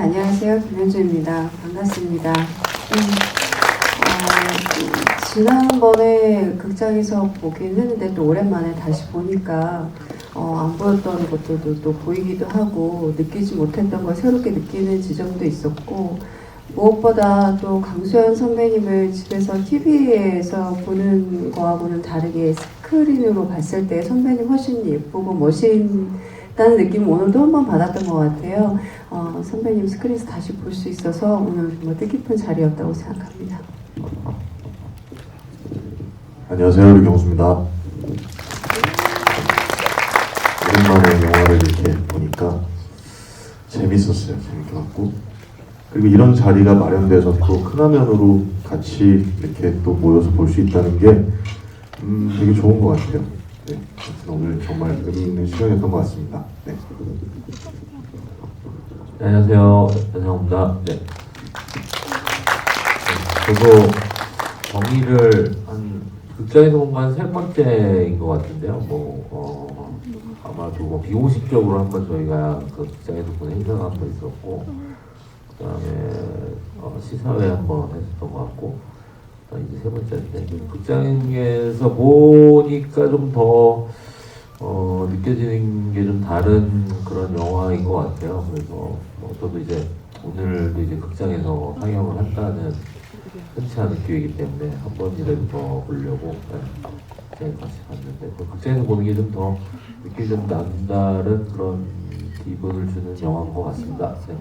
안녕하세요. 김현주입니다. 반갑습니다. 지난번에 극장에서 보긴 했는데 또 오랜만에 다시 보니까 안 보였던 것들도 또 보이기도 하고 느끼지 못했던 걸 새롭게 느끼는 지점도 있었고, 무엇보다 또 강수연 선배님을 집에서 TV에서 보는 거하고는 다르게 스크린으로 봤을 때 선배님 훨씬 예쁘고 멋있다는 느낌을 오늘도 한번 받았던 것 같아요. 선배님 스크린에서 다시 볼 수 있어서 오늘 정말 뜻깊은 자리였다고 생각합니다. 안녕하세요, 류경수입니다. 오랜만에 영화를 이렇게 보니까 재밌었어요. 재밌게 봤고, 그리고 이런 자리가 마련돼서 또 큰 화면으로 같이 이렇게 또 모여서 볼 수 있다는 게 되게 좋은 것 같아요. 네, 오늘 정말 의미 있는 시간이었던 것 같습니다. 네. 네, 안녕하세요, 연상호입니다. 네. 저도 정의를 극장에서 본 건 한 세 번째인 것 같은데요. 아마도 비공식적으로 한번 저희가 그 극장에서 본 행사가 한 번 있었고, 그다음에 시사회 한번 했었던 것 같고, 이제 세 번째인데, 극장에서 보니까 좀 더 느껴지는 게 좀 다른 그런 영화인 것 같아요. 그래서 저도 이제 오늘도 이제 극장에서 상영을 한다는 흔치 않은 기회이기 때문에 한 번이라도 더 보려고 극장에 같이 갔는데, 극장에서 보는 게 좀 더 느낌이 좀 남다른 그런 기분을 주는 영화인 것 같습니다. 네.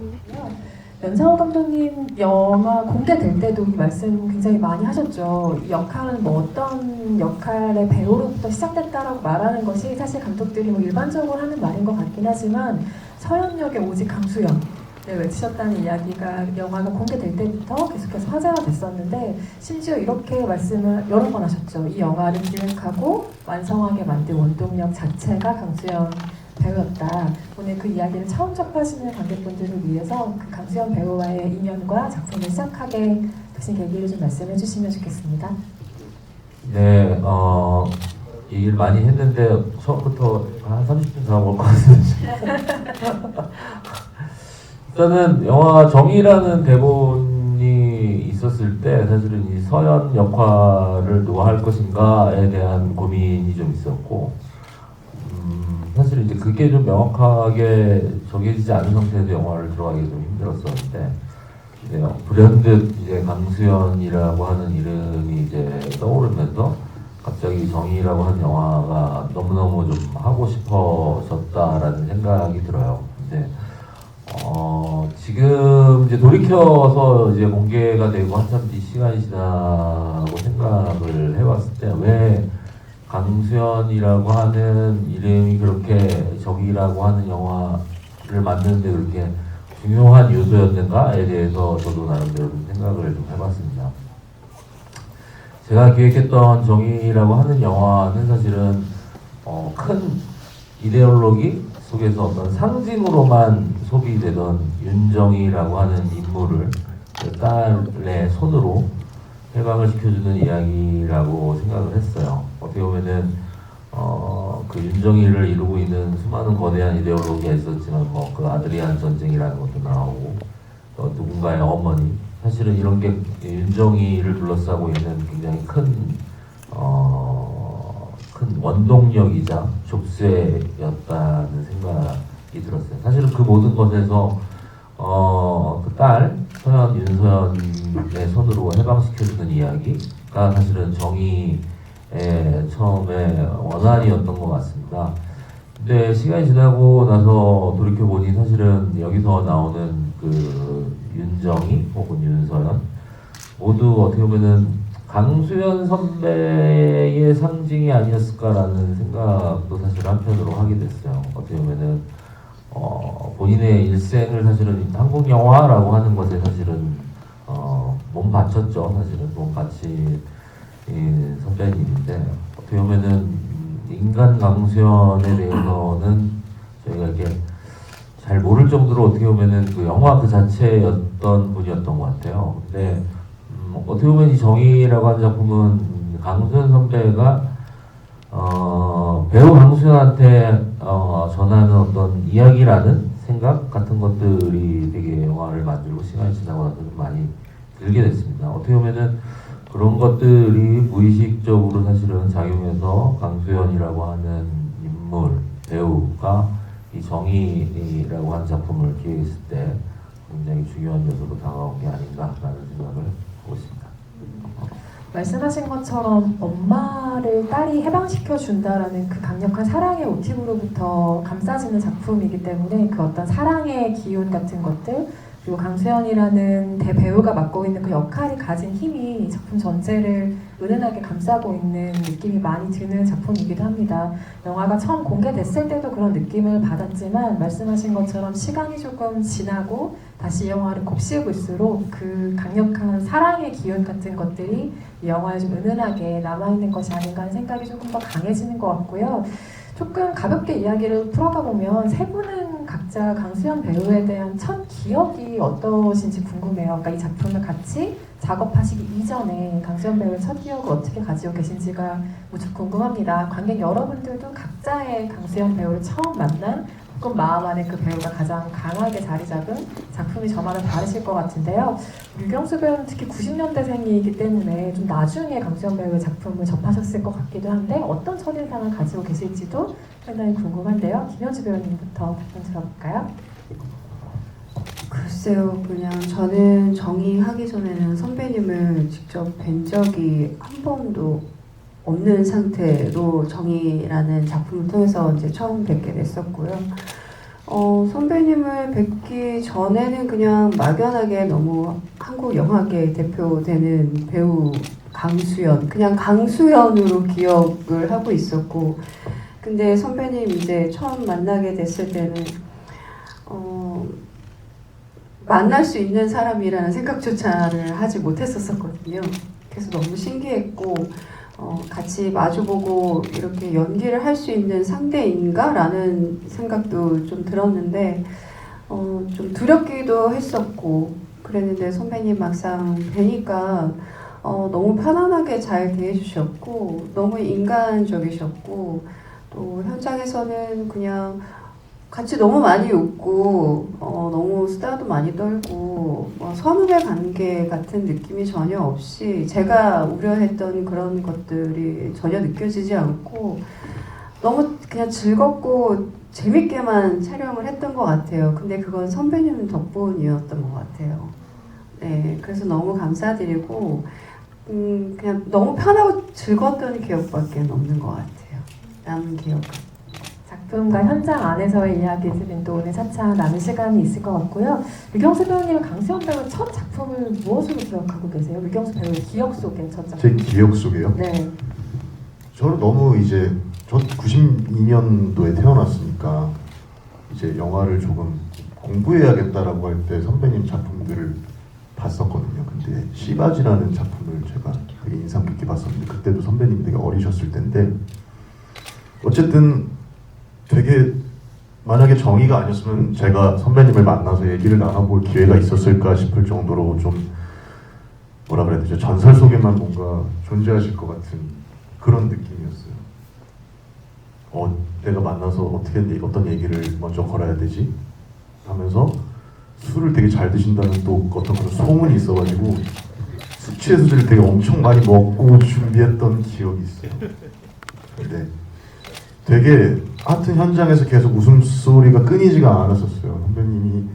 연상호 감독님 영화 공개될 때도 이 말씀 굉장히 많이 하셨죠. 이 역할은 어떤 역할의 배우로부터 시작됐다라고 말하는 것이 사실 감독들이 일반적으로 하는 말인 것 같긴 하지만, 서연 역의 오직 강수연 외치셨다는 이야기가 영화가 공개될 때부터 계속해서 화제가 됐었는데, 심지어 이렇게 말씀을 여러 번 하셨죠. 이 영화를 기획하고 완성하게 만든 원동력 자체가 강수연 배우였다. 오늘 그 이야기를 처음 접하시는 관객분들을 위해서 그 강수연 배우와의 인연과 작품을 시작하게 되신 계기를 좀 말씀해 주시면 좋겠습니다. 네, 얘기를 많이 했는데 처음부터 한 30분 잡아볼 것 같습니다. 일단은 영화 정의라는 대본이 있었을 때 사실은 이 서연 역할을 누가 할 것인가에 대한 고민이 좀 있었고, 사실 이제 그게 좀 명확하게 정해지지 않은 상태에서 영화를 들어가기 좀 힘들었었는데, 이제 불현듯 이제 강수연이라고 하는 이름이 이제 떠오르면서 갑자기 정의라고 하는 영화가 너무너무 좀 하고 싶어졌다라는 생각이 들어요. 근데 지금 이제 돌이켜서 이제 공개가 되고 한참 시간이 지나고 생각을 해봤을 때 왜 강수연이라고 하는 이름이 그렇게 정의라고 하는 영화를 만드는데 그렇게 중요한 요소였는가에 대해서 저도 나름대로 좀 생각을 좀 해봤습니다. 제가 기획했던 정의라고 하는 영화는 사실은 큰 이데올로기 속에서 어떤 상징으로만 소비되던 윤정이라고 하는 인물을 그 딸의 손으로 해방을 시켜주는 이야기라고 생각을 했어요. 어떻게 보면은 그 윤정이를 이루고 있는 수많은 거대한 이데올로기가 있었지만 그 아드리안 전쟁이라는 것도 나오고, 또 누군가의 어머니, 사실은 이런 게 윤정이를 둘러싸고 있는 굉장히 큰 원동력이자 족쇄였다는 생각이 들었어요. 사실은 그 모든 것에서 그 딸 윤서연의 손으로 해방시켜주는 이야기가 사실은 정의의 처음에 원한이었던 것 같습니다. 근데 시간이 지나고 나서 돌이켜보니 사실은 여기서 나오는 그 윤정이 혹은 윤서연 모두 어떻게 보면은 강수연 선배의 상징이 아니었을까라는 생각도 사실 한편으로 하게 됐어요. 어떻게 보면은 본인의 일생을 사실은 한국 영화라고 하는 것에 사실은 몸 바쳤죠. 사실은 몸 바친 선배님인데, 어떻게 보면은 인간 강수연에 대해서는 저희가 이렇게 잘 모를 정도로 어떻게 보면은 그 영화 그 자체였던 분이었던 것 같아요. 근데 어떻게 보면 이 정의라고 하는 작품은 강수연 선배가 배우 강수연한테 전하는 어떤 이야기라는 생각 같은 것들이 되게 영화를 만들고 시간이 지나고 나서 좀 많이 들게 됐습니다. 어떻게 보면은 그런 것들이 무의식적으로 사실은 작용해서 강수연이라고 하는 인물, 배우가 이 정의라고 하는 작품을 기획했을 때 굉장히 중요한 요소로 다가온 게 아닌가라는 생각을 하고 있습니다. 말씀하신 것처럼 엄마를 딸이 해방시켜 준다라는 그 강력한 사랑의 모티브로부터 감싸지는 작품이기 때문에 그 어떤 사랑의 기운 같은 것들, 그리고 강수연이라는 대배우가 맡고 있는 그 역할이 가진 힘이 작품 전체를 은은하게 감싸고 있는 느낌이 많이 드는 작품이기도 합니다. 영화가 처음 공개됐을 때도 그런 느낌을 받았지만 말씀하신 것처럼 시간이 조금 지나고 다시 영화를 곱씹을수록 그 강력한 사랑의 기운 같은 것들이 이 영화에 좀 은은하게 남아있는 것이 아닌가 하는 생각이 조금 더 강해지는 것 같고요. 조금 가볍게 이야기를 풀어가 보면 세 분은 각자 강수연 배우에 대한 첫 기억이 어떠신지 궁금해요. 그러니까 이 작품을 같이 작업하시기 이전에 강수연 배우의 첫 기억을 어떻게 가지고 계신지가 무척 궁금합니다. 관객 여러분들도 각자의 강수연 배우를 처음 만난 혹은 마음 안에 그 배우가 가장 강하게 자리 잡은 작품이 저마다 다르실 것 같은데요. 유경수 배우는 특히 90년대생이기 때문에 좀 나중에 강수연 배우의 작품을 접하셨을 것 같기도 한데 어떤 첫인상을 가지고 계실지도 상당히 궁금한데요. 김현주 배우님부터 답변 들어볼까요? 글쎄요, 그냥 저는 정의하기 전에는 선배님을 직접 뵌 적이 한 번도 없는 상태로 정의라는 작품을 통해서 이제 처음 뵙게 됐었고요. 선배님을 뵙기 전에는 그냥 막연하게 너무 한국 영화계 대표되는 배우 강수연, 그냥 강수연으로 기억을 하고 있었고, 근데 선배님 이제 처음 만나게 됐을 때는 만날 수 있는 사람이라는 생각조차를 하지 못했었거든요. 그래서 너무 신기했고 같이 마주보고 이렇게 연기를 할 수 있는 상대인가? 라는 생각도 좀 들었는데 좀 두렵기도 했었고 그랬는데 선배님 막상 뵈니까 너무 편안하게 잘 대해주셨고 너무 인간적이셨고 또 현장에서는 그냥 같이 너무 많이 웃고 너무 수다도 많이 떨고 선후배 관계 같은 느낌이 전혀 없이 제가 우려했던 그런 것들이 전혀 느껴지지 않고 너무 그냥 즐겁고 재밌게만 촬영을 했던 것 같아요. 근데 그건 선배님 덕분이었던 것 같아요. 네, 그래서 너무 감사드리고 그냥 너무 편하고 즐거웠던 기억밖에 없는 것 같아요. 남은 기억은. 작품과 현장 안에서의 이야기들은 또 오늘 차차 나눌 시간이 있을 것 같고요. 유경수 배우님은 강수연 배우의 첫 작품을 무엇으로 기억하고 계세요? 유경수 배우의 기억 속의 첫 작품. 제 기억 속에요? 네. 저는 너무 이제 저 92년도에 태어났으니까 이제 영화를 조금 공부해야겠다라고 할 때 선배님 작품들을 봤었거든요. 근데 시바지라는 작품을 제가 되게 인상 깊게 봤었는데 그때도 선배님이 되게 어리셨을 텐데 어쨌든 되게 만약에 정의가 아니었으면 제가 선배님을 만나서 얘기를 나눠볼 기회가 있었을까 싶을 정도로 좀 뭐라 그래야 되죠? 전설 속에만 뭔가 존재하실 것 같은 그런 느낌이었어요. 내가 만나서 어떤 얘기를 먼저 걸어야 되지? 하면서 술을 되게 잘 드신다는 또 어떤 그런 소문이 있어가지고 수치의 수지를 되게 엄청 많이 먹고 준비했던 기억이 있어요. 근데 되게 하여튼 현장에서 계속 웃음소리가 끊이지가 않았었어요. 선배님이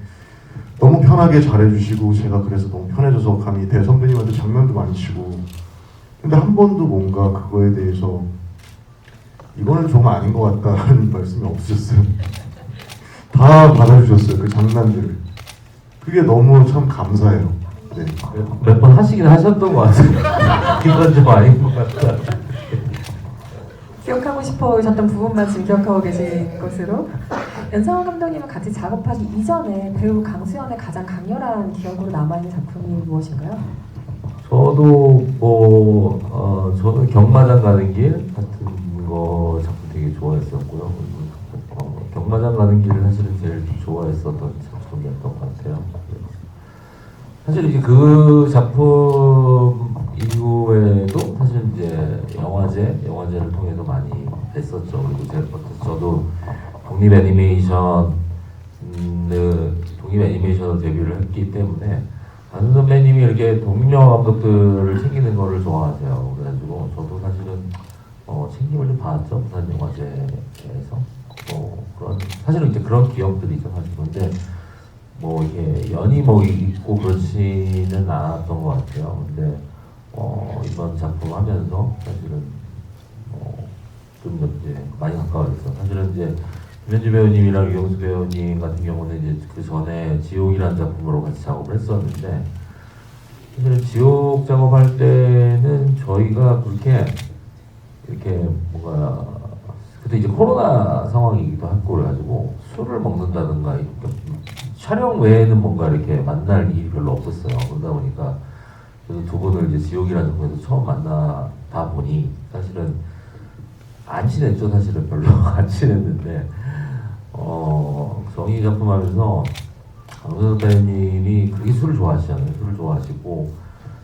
너무 편하게 잘해주시고 제가 그래서 너무 편해져서 감히 대선배님한테 장난도 많이 치고 근데 한 번도 뭔가 그거에 대해서 이거는 좀 아닌 것 같다는 말씀이 없으셨어요. 다 받아주셨어요. 그 장난들을. 그게 너무 참 감사해요. 네. 몇 번 하시긴 하셨던 것 같아요. 이건 좀 아닌 것 같다. 기억하고 싶어 하셨던 부분만 지금 기억하고 계신 것으로. 연상훈 감독님은 같이 작업하기 이전에 배우 강수연의 가장 강렬한 기억으로 남아있는 작품이 무엇인가요? 저도 저는 경마장 가는 길 같은 거 작품 되게 좋아했었고요. 경마장 가는 길을 사실은 제일 좋아했었던 작품이었던 것 같아요. 사실 이제 그 작품 이후에도 사실 이제 영화제를 통해서 많이 했었죠. 그리고 저도 독립 애니메이션 독립 애니메이션으로 데뷔를 했기 때문에 강수현 선배님이 이렇게 독립영화 감독들을 챙기는 거를 좋아하세요. 그래가지고 저도 사실은 챙김을 좀 받았죠. 부산영화제에서. 그런 사실은 이제 그런 기억들이죠. 사실 근데 뭐 이게 연이 뭐 있고 그렇지는 않았던 것 같아요. 근데 이번 작품 하면서 사실은 좀 이제 많이 가까워졌어. 사실은 이제 김현주 배우님이랑 유영수 배우님 같은 경우는 이제 그 전에 지옥이라는 작품으로 같이 작업을 했었는데 사실은 지옥 작업할 때는 저희가 그렇게 이렇게 뭔가 그때 이제 코로나 상황이기도 했고 그래가지고 술을 먹는다든가 이렇게 촬영 외에는 뭔가 이렇게 만날 일이 별로 없었어요. 그러다 보니까 그래서 두 분을 이제 지옥이라는 작품에서 처음 만나다 보니 사실은 안 친했죠. 사실은 별로 안 친했는데 정의 작품 하면서 강수현 선배님이 그렇게 술을 좋아하시잖아요. 술을 좋아하시고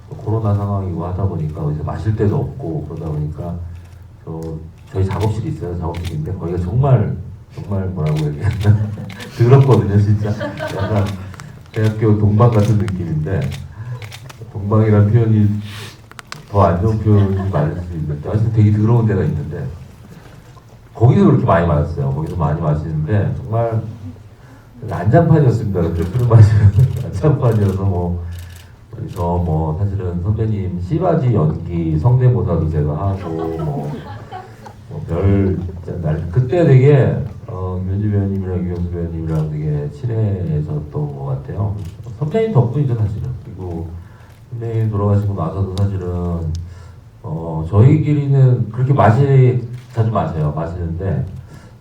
또 코로나 상황이고 하다 보니까 이제 마실 데도 없고 그러다 보니까 저희 작업실이 있어요. 작업실인데 거기가 정말 뭐라고 얘기했나 더럽거든요. 진짜 약간 대학교 동방 같은 느낌인데 동방이라는 표현이 더 안 좋은 표현이 맞을 수 있는데 하여튼 되게 더러운 데가 있는데 거기서 그렇게 많이 마셨어요. 거기서 많이 마시는데 정말 난장판이었습니다. 근데 술을 마시면 난장판이어서 사실은 선배님 씨바지 연기 성대모사도 제가 하고 그때 되게 김현주 배우님이랑 유영수 배우님이랑 되게 친해졌던 것 같아요. 선배님 덕분이죠 사실은. 그리고 선배님 돌아가시고 나서도 사실은 저희끼리는 그렇게 자주 마셔요. 마시는데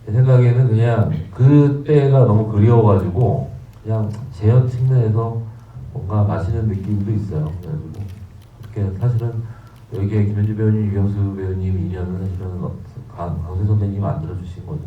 제 생각에는 그냥 그때가 너무 그리워가지고 그냥 재현 측면에서 뭔가 마시는 느낌도 있어요. 그래가지고 그렇게 사실은 여기에 김현주 배우님, 유영수 배우님 인연은 사실은 강수현 선배님이 만들어주신 거죠.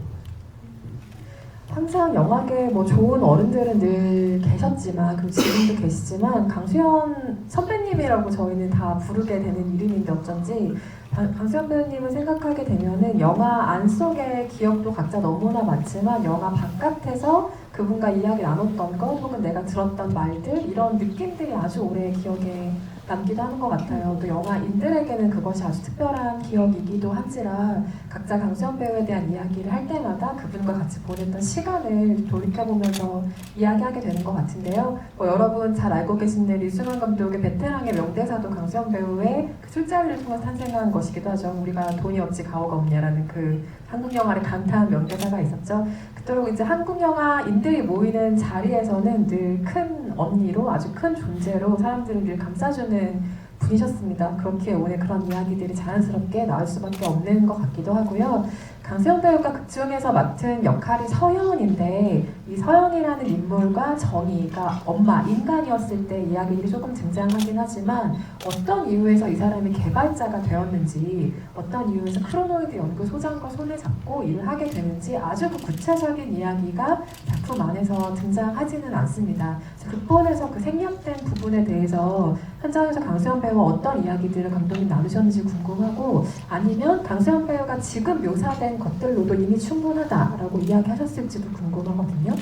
항상 영화계 뭐 좋은 어른들은 늘 계셨지만 그리고 지금도 계시지만 강수현 선배님이라고 저희는 다 부르게 되는 이름인데 어쩐지 강수현 배우님을 생각하게 되면은 영화 안 속의 기억도 각자 너무나 많지만 영화 바깥에서 그분과 이야기 나눴던 것 혹은 내가 들었던 말들 이런 느낌들이 아주 오래 기억에 남기도 하는 것 같아요. 또 영화인들에게는 그것이 아주 특별한 기억이기도 한지라 각자 강수현 배우에 대한 이야기를 할 때마다 그분과 같이 보냈던 시간을 돌이켜보면서 이야기하게 되는 것 같은데요. 여러분 잘 알고 계신 일 이승환 감독의 베테랑의 명대사도 강수현 배우의 그 술자리를 통해서 탄생한 것이기도 하죠. 우리가 돈이 없지 가오가 없냐라는 그 한국 영화를 강타한 명대사가 있었죠. 그토록 이제 한국 영화인들이 모이는 자리에서는 늘 큰 언니로 아주 큰 존재로 사람들을 늘 감싸주는 분이셨습니다. 그렇게 오늘 그런 이야기들이 자연스럽게 나올 수밖에 없는 것 같기도 하고요. 강수현 배우가 극 중에서 맡은 역할이 서연인데 이 서연이라는 인물과 정희가 엄마, 인간이었을 때 이야기들이 조금 등장하긴 하지만 어떤 이유에서 이 사람이 개발자가 되었는지 어떤 이유에서 크로노이드 연구소장과 손을 잡고 일을 하게 되는지 아주 그 구체적인 이야기가 작품 안에서 등장하지는 않습니다. 극본에서 그 생략된 부분에 대해서 현장에서 강수현 배우와 어떤 이야기들을 감독님 나누셨는지 궁금하고 아니면 강수현 배우가 지금 묘사된 것들로도 이미 충분하다라고 이야기하셨을지도 궁금하거든요.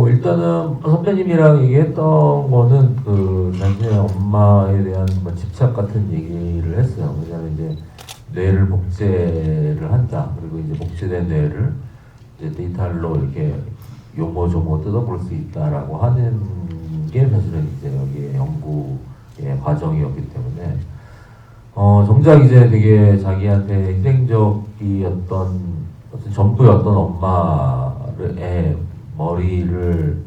일단은 선배님이랑 얘기했던 거는 그 당시에 엄마에 대한 집착 같은 얘기를 했어요. 왜냐하면 이제 뇌를 복제를 한다. 그리고 이제 복제된 뇌를 이제 디지털로 이렇게 요모조모 뜯어볼 수 있다라고 하는 게 사실은 이제 여기에 연구의 과정이었기 때문에 정작 이제 되게 자기한테 희생적이었던 어떤 전부였던 엄마의 머리를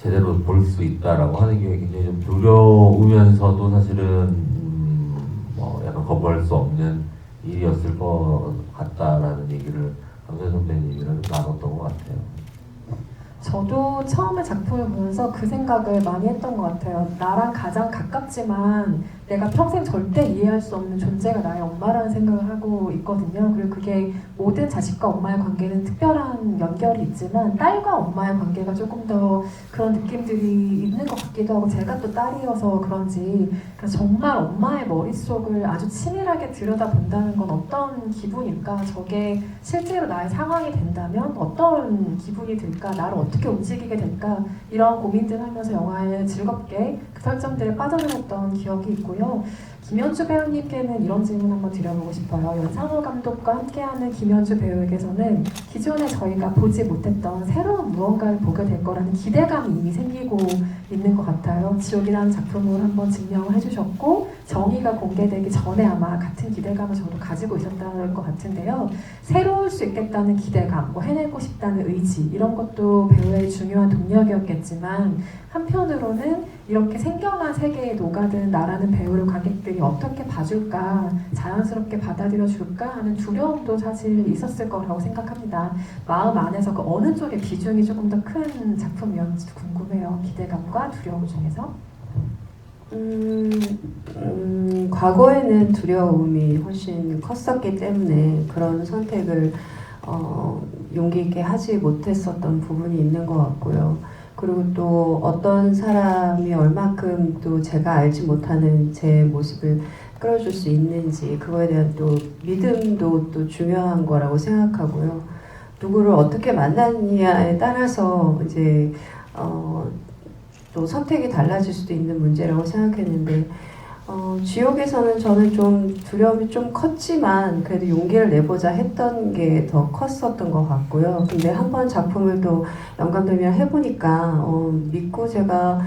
제대로 볼 수 있다라고 하는 게 굉장히 좀 두려우면서도 사실은 약간 거부할 수 없는 일이었을 것 같다라는 얘기를 강수현 선배님이랑 나눴던 것 같아요. 저도 처음에 작품을 보면서 그 생각을 많이 했던 것 같아요. 나랑 가장 가깝지만 내가 평생 절대 이해할 수 없는 존재가 나의 엄마라는 생각을 하고 있거든요. 그리고 그게 모든 자식과 엄마의 관계는 특별한 연결이 있지만 딸과 엄마의 관계가 조금 더 그런 느낌들이 있는 것 같기도 하고 제가 또 딸이어서 그런지 그래서 정말 엄마의 머릿속을 아주 치밀하게 들여다본다는 건 어떤 기분일까? 저게 실제로 나의 상황이 된다면 어떤 기분이 들까? 나를 어떻게 움직이게 될까? 이런 고민들 하면서 영화에 즐겁게 그 설정들에 빠져들었던 기억이 있고요. 김현주 배우님께는 이런 질문 한번 드려보고 싶어요. 연상호 감독과 함께하는 김현주 배우에게서는 기존에 저희가 보지 못했던 새로운 무언가를 보게 될 거라는 기대감이 이미 생기고 있는 것 같아요. 지옥이라는 작품을 한번 증명을 해주셨고 정의가 공개되기 전에 아마 같은 기대감을 저도 가지고 있었다는 것 같은데요. 새로울 수 있겠다는 기대감, 뭐 해내고 싶다는 의지 이런 것도 배우의 중요한 동력이었겠지만 한편으로는 이렇게 생경한 세계에 녹아든 나라는 배우를 관객들이 어떻게 봐줄까, 자연스럽게 받아들여줄까 하는 두려움도 사실 있었을 거라고 생각합니다. 마음 안에서 그 어느 쪽의 비중이 조금 더 큰 작품이었는지 궁금해요. 기대감과 두려움 중에서. 과거에는 두려움이 훨씬 컸었기 때문에 그런 선택을 용기 있게 하지 못했었던 부분이 있는 것 같고요. 그리고 또 어떤 사람이 얼마큼 또 제가 알지 못하는 제 모습을 끌어줄 수 있는지 그거에 대한 또 믿음도 또 중요한 거라고 생각하고요. 누구를 어떻게 만나느냐에 따라서 이제 또 선택이 달라질 수도 있는 문제라고 생각했는데 지옥에서는 저는 좀 두려움이 좀 컸지만 그래도 용기를 내보자 했던 게 더 컸었던 것 같고요. 근데 한번 작품을 또 영감독이랑 해보니까 믿고 제가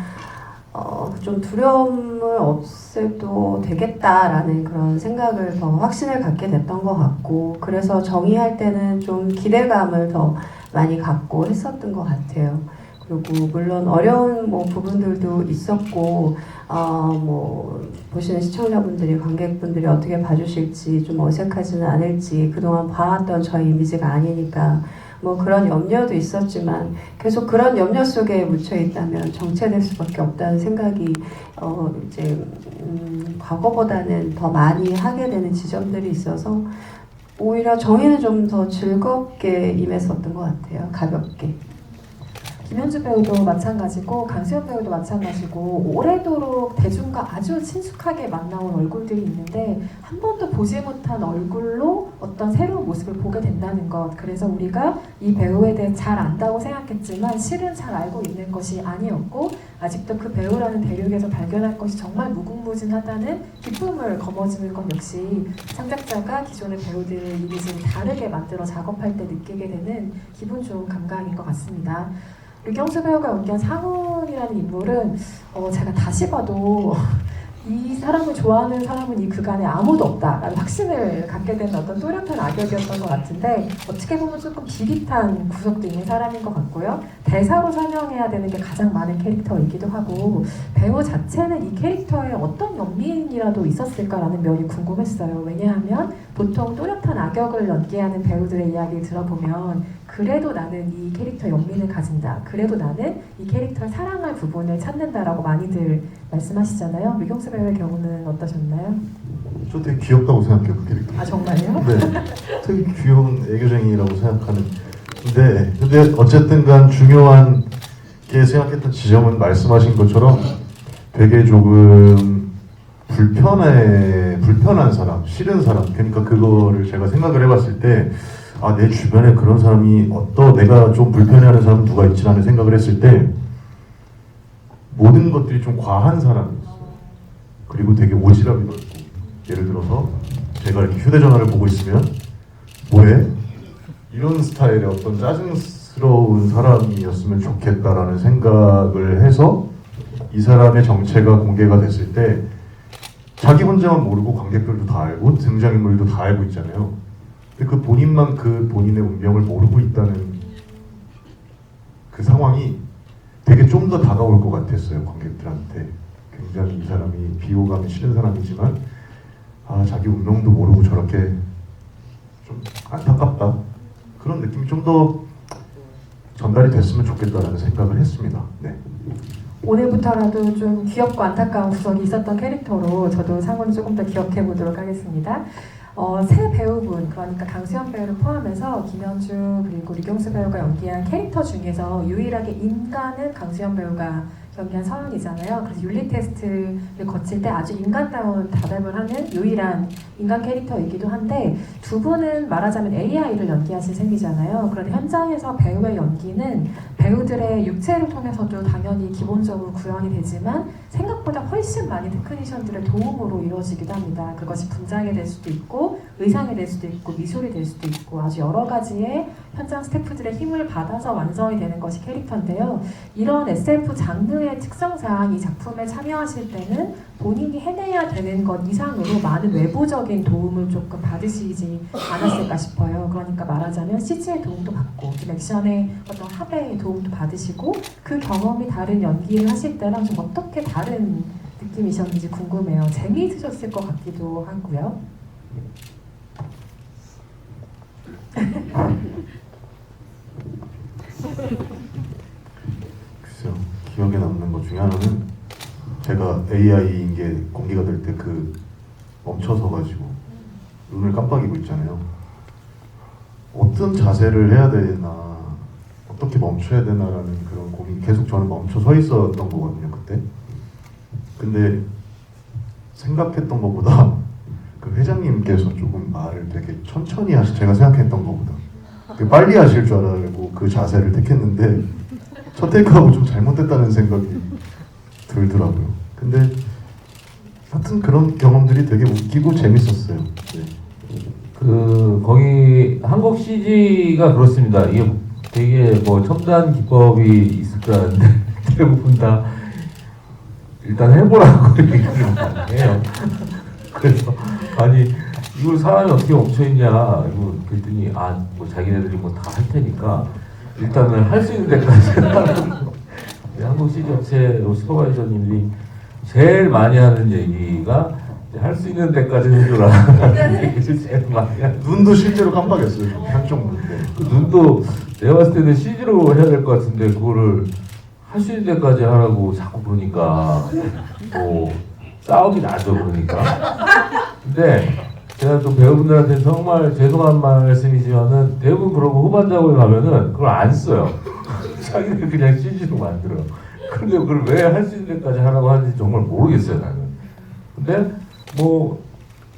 좀 두려움을 없애도 되겠다라는 그런 생각을 더 확신을 갖게 됐던 것 같고 그래서 정의할 때는 좀 기대감을 더 많이 갖고 했었던 것 같아요. 그리고 물론 어려운 뭐 부분들도 있었고 뭐 보시는 시청자분들이 관객분들이 어떻게 봐주실지 좀 어색하지는 않을지 그동안 봐왔던 저희 이미지가 아니니까 뭐 그런 염려도 있었지만 계속 그런 염려 속에 묻혀 있다면 정체될 수밖에 없다는 생각이 이제 과거보다는 더 많이 하게 되는 지점들이 있어서 오히려 정의는 좀 더 즐겁게 임했었던 것 같아요. 가볍게. 김현주 배우도 마찬가지고 강수연 배우도 마찬가지고 오래도록 대중과 아주 친숙하게 만나온 얼굴들이 있는데 한 번도 보지 못한 얼굴로 어떤 새로운 모습을 보게 된다는 것. 그래서 우리가 이 배우에 대해 잘 안다고 생각했지만 실은 잘 알고 있는 것이 아니었고 아직도 그 배우라는 대륙에서 발견할 것이 정말 무궁무진하다는 기쁨을 거머쥐는 것 역시 창작자가 기존의 배우들의 이미지를 다르게 만들어 작업할 때 느끼게 되는 기분 좋은 감각인 것 같습니다. 류경수 배우가 연기한 상훈이라는 인물은 제가 다시 봐도 이 사람을 좋아하는 사람은 이 그간에 아무도 없다라는 확신을 갖게 된 어떤 또렷한 악역이었던 것 같은데 어떻게 보면 조금 비릿한 구석도 있는 사람인 것 같고요. 대사로 설명해야 되는 게 가장 많은 캐릭터이기도 하고 배우 자체는 이 캐릭터에 어떤 연민이라도 있었을까라는 면이 궁금했어요. 왜냐하면 보통 또렷한 악역을 연기하는 배우들의 이야기를 들어보면 그래도 나는 이 캐릭터 연민을 가진다. 그래도 나는 이 캐릭터를 사랑할 부분을 찾는다라고 많이들 말씀하시잖아요. 류경수 배우의 경우는 어떠셨나요? 저 되게 귀엽다고 생각해요, 그 캐릭터. 아 정말요? 네, 되게 귀여운 애교쟁이라고 생각하는. 근데 어쨌든 간 중요한 게 생각했던 지점은 말씀하신 것처럼 되게 조금 불편한 사람, 싫은 사람. 그러니까 그거를 제가 생각을 해봤을 때 내 주변에 그런 사람이 내가 좀 불편해하는 사람은 누가 있지라는 생각을 했을 때 모든 것들이 좀 과한 사람이었어요. 그리고 되게 오지랖이 넓고 예를 들어서 제가 이렇게 휴대전화를 보고 있으면 뭐해? 이런 스타일의 어떤 짜증스러운 사람이었으면 좋겠다라는 생각을 해서 이 사람의 정체가 공개가 됐을 때 자기 혼자만 모르고 관객들도 다 알고 등장인물도 다 알고 있잖아요. 근데 그 본인만 그 본인의 운명을 모르고 있다는 그 상황이 되게 좀 더 다가올 것 같았어요. 관객들한테. 굉장히 이 사람이 비호감이 싫은 사람이지만 자기 운명도 모르고 저렇게 좀 안타깝다. 그런 느낌이 좀 더 전달이 됐으면 좋겠다라는 생각을 했습니다. 네. 오늘부터라도 좀 귀엽고 안타까운 구석이 있었던 캐릭터로 저도 상훈을 조금 더 기억해 보도록 하겠습니다. 세 배우분, 그러니까 강수연 배우를 포함해서 김현주 그리고 류경수 배우가 연기한 캐릭터 중에서 유일하게 인간은 강수연 배우가 연기한 서연이잖아요. 그래서 윤리 테스트를 거칠 때 아주 인간다운 답변을 하는 유일한 인간 캐릭터이기도 한데, 두 분은 말하자면 AI를 연기하신 셈이잖아요. 그런데 현장에서 배우의 연기는 배우들의 육체를 통해서도 당연히 기본적으로 구현이 되지만 생각보다 훨씬 많이 테크니션들의 도움으로 이루어지기도 합니다. 그것이 분장이 될 수도 있고 의상이 될 수도 있고 미술이 될 수도 있고 아주 여러 가지의 현장 스태프들의 힘을 받아서 완성이 되는 것이 캐릭터인데요. 이런 SF 장르의 특성상 이 작품에 참여하실 때는 본인이 해내야 되는 것 이상으로 많은 외부적인 도움을 조금 받으시지 않았을까 싶어요. 그러니까 말하자면 CG의 도움도 받고 좀 액션의 어떤 합의 도움도 받으시고, 그 경험이 다른 연기를 하실 때랑 좀 어떻게 다른 느낌이셨는지 궁금해요. 재미있으셨을 것 같기도 하고요. 글쎄요, 기억에 남는 것 중에 하나는 제가 AI인 게 공개가 될 때 멈춰서 가지고 눈을 깜빡이고 있잖아요. 어떤 자세를 해야 되나, 어떻게 멈춰야 되나라는 그런 고민, 계속 저는 멈춰 서 있었던 거거든요, 그때. 근데 생각했던 것보다 그 회장님께서 조금 말을 되게 천천히 제가 생각했던 것보다 되게 빨리 하실 줄 알고 그 자세를 택했는데 첫 테이크하고 좀 잘못됐다는 생각이 들더라고요. 근데 하여튼 그런 경험들이 되게 웃기고 재밌었어요. 네. 거기 한국 CG가 그렇습니다. 이게 되게 뭐 첨단 기법이 있을 줄 알았는데 대부분 다 일단 해보라고 얘기를 많이 해요. 그래서 아니 이걸 사람이 어떻게 멈춰있냐 이거 그랬더니 뭐 자기네들이 뭐 다 할 테니까 일단은 할 수 있는 데까지 하라고. 한국 CG 업체 슈퍼바이저님이 제일 많이 하는 얘기가 할 수 있는 데까지 해줘라. 얘기를 제일 많이 하는. 눈도 실제로 깜빡였어요. 한쪽 눈인데. 그 눈도 내가 봤을 때는 CG로 해야 될 것 같은데 그거를 할 수 있는 데까지 하라고 자꾸 그러니까 뭐 싸움이 나죠. 그러니까. 근데 제가 또 배우분들한테 정말 죄송한 말씀이지만은 대부분 그러고 후반 작업에 가면은 그걸 안 써요. 자기들 그냥 CG로 만들어요. 근데 그걸 왜 할 수 있는 데까지 하라고 하는지 정말 모르겠어요, 나는. 근데 뭐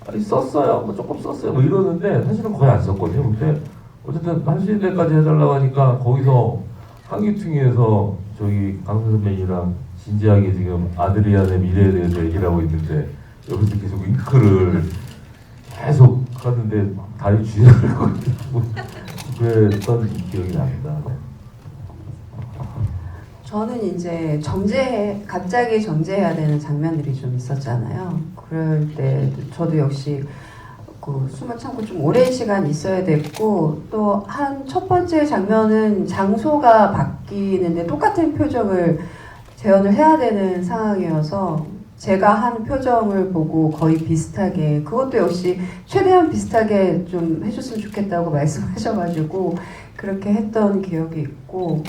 아니, 썼어요, 뭐 조금 썼어요, 뭐 이러는데 사실은 거의 안 썼거든요. 근데 어쨌든 할 수 있는 데까지 해달라고 하니까 거기서 한기퉁이에서 저기 강수 선배님이랑 진지하게 지금 아드리안의 미래에 대해서 얘기를 하고 있는데 여기서 계속 윙크를 계속 하는데 다리 쥐어들고 그랬던 기억이 납니다. 네. 저는 이제 갑자기 정제해야 되는 장면들이 좀 있었잖아요. 그럴 때 저도 역시 그 숨을 참고 좀 오랜 시간 있어야 됐고, 또 한 첫 번째 장면은 장소가 바뀌는데 똑같은 표정을 재현을 해야 되는 상황이어서 제가 한 표정을 보고 거의 비슷하게, 그것도 역시 최대한 비슷하게 좀 해줬으면 좋겠다고 말씀하셔가지고 그렇게 했던 기억이 있고,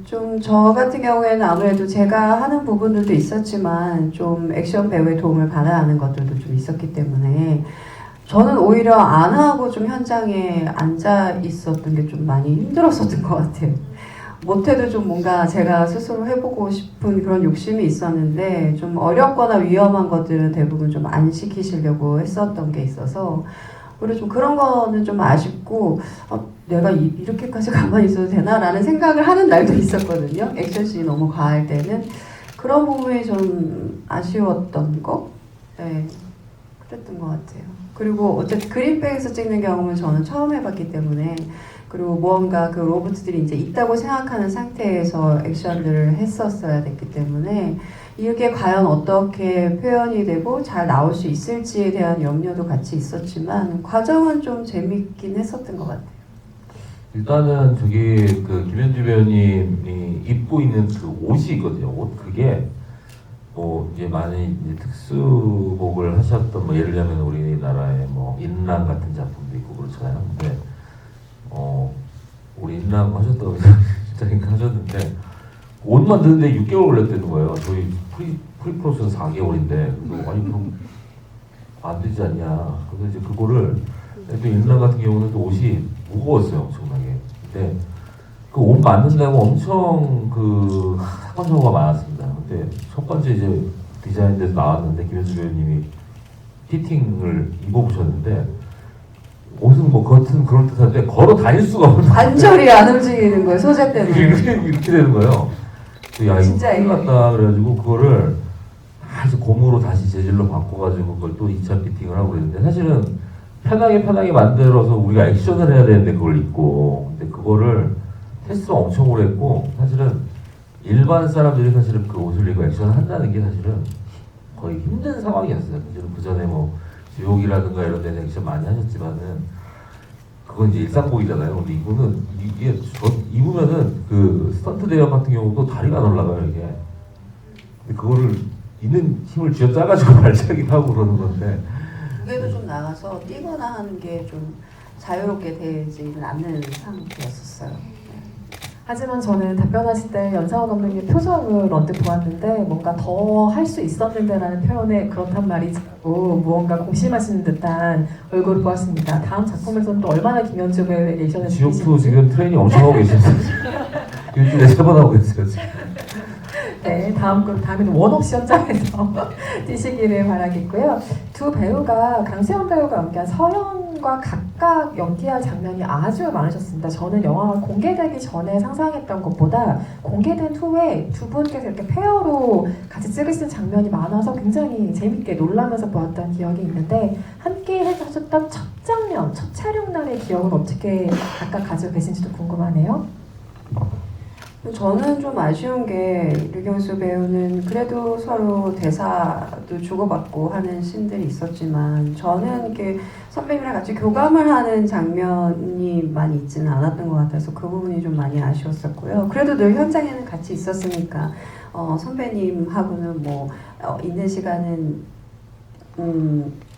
좀 저 같은 경우에는 아무래도 제가 하는 부분들도 있었지만 좀 액션 배우의 도움을 받아야 하는 것들도 좀 있었기 때문에 저는 오히려 안 하고 좀 현장에 앉아 있었던 게 좀 많이 힘들었었던 것 같아요. 못해도 좀 뭔가 제가 스스로 해보고 싶은 그런 욕심이 있었는데 좀 어렵거나 위험한 것들은 대부분 좀 안 시키시려고 했었던 게 있어서 그리고 좀 그런 거는 좀 아쉽고 내가 이렇게까지 가만히 있어도 되나라는 생각을 하는 날도 있었거든요. 액션씬이 너무 과할 때는 그런 부분이 좀 아쉬웠던 거? 네, 그랬던 것 같아요. 그리고 어쨌든 그린백에서 찍는 경험은 저는 처음 해봤기 때문에, 그리고 무언가 그 로봇들이 이제 있다고 생각하는 상태에서 액션들을 했었어야 됐기 때문에 이게 과연 어떻게 표현이 되고 잘 나올 수 있을지에 대한 염려도 같이 있었지만 과정은 좀 재밌긴 했었던 것 같아요. 일단은 저기 그 김현주 배우님이 입고 있는 그 옷이 있거든요. 옷 그게 뭐 이제 많이 이제 특수복을 하셨던 뭐 예를 들면 우리나라의 뭐 인랑 같은 작품도 있고 그렇잖아요. 근데 우리 인랑 하셨다고 진짜 하셨는데 옷 만드는데 6개월 걸렸다는 거예요. 저희 프리프로스는 4개월인데 아니 그럼 안 되지 않냐. 그래서 이제 그거를 또 일남 같은 경우는 또 옷이 무거웠어요, 엄청나게. 근데 그 옷 만든다고 엄청 그 사건 사고가 많았습니다. 근데 첫 번째 이제 디자인돼서 나왔는데 김현수 배우님이 피팅을 입어보셨는데 옷은 뭐 겉은 그런 듯한데 걸어 다닐 수가 없는 관절이 안 움직이는 거예요, 소재 때문에. 이렇게 되는 거예요. 야 이거 진짜 큰일 났다 그래가지고 그거를 다시 고무로 다시 재질로 바꿔가지고 그걸 또 2차 피팅을 하고 그랬는데 사실은 편하게 만들어서 우리가 액션을 해야 되는데 그걸 입고 근데 그거를 테스트를 엄청 오래 했고 사실은 일반 사람들이 사실은 그 옷을 입고 액션을 한다는 게 사실은 거의 힘든 상황이었어요. 사실은 그 전에 뭐 지옥이라든가 이런 데는 액션 많이 하셨지만은 그건 이제 일상복이잖아요. 근데 이거는 이게 입으면은 그 스턴트 대역 같은 경우도 다리가 안 올라가요 이게. 근데 그거를 있는 힘을 쥐어 짜가지고 발차기도 하고 그러는 건데. 무게도 좀 나가서 뛰거나 하는 게 좀 자유롭게 되지는 않는 상태였었어요. 하지만 저는 답변하실 때 연상호 감독님 표정을 언뜻 보았는데 뭔가 더 할 수 있었는데라는 표현에 그렇단 말이지 고 무언가 공심하시는 듯한 얼굴을 보았습니다. 다음 작품에서는 또 얼마나 김현주 배우의 리액션을 지옥도 지금 트레이닝 엄청 하고 계십니다. 일주일에 3번 하고 계세요 지금. 네, 다음에는 원 없이 현장에서 뛰시기를 바라겠고요. 두 배우가 강수현 배우가 연기한 서현과 각각 연기할 장면이 아주 많으셨습니다. 저는 영화가 공개되기 전에 상상했던 것보다 공개된 후에 두 분께서 이렇게 페어로 같이 찍으신 장면이 많아서 굉장히 재밌게 놀라면서 보았던 기억이 있는데 함께 하셨던 첫 장면, 첫 촬영 날의 기억은 어떻게 각각 가지고 계신지도 궁금하네요. 저는 좀 아쉬운 게 류경수 배우는 그래도 서로 대사도 주고받고 하는 씬들이 있었지만 저는 이렇게 선배님이랑 같이 교감을 하는 장면이 많이 있지는 않았던 것 같아서 그 부분이 좀 많이 아쉬웠었고요. 그래도 늘 현장에는 같이 있었으니까 선배님하고는 뭐 있는 시간은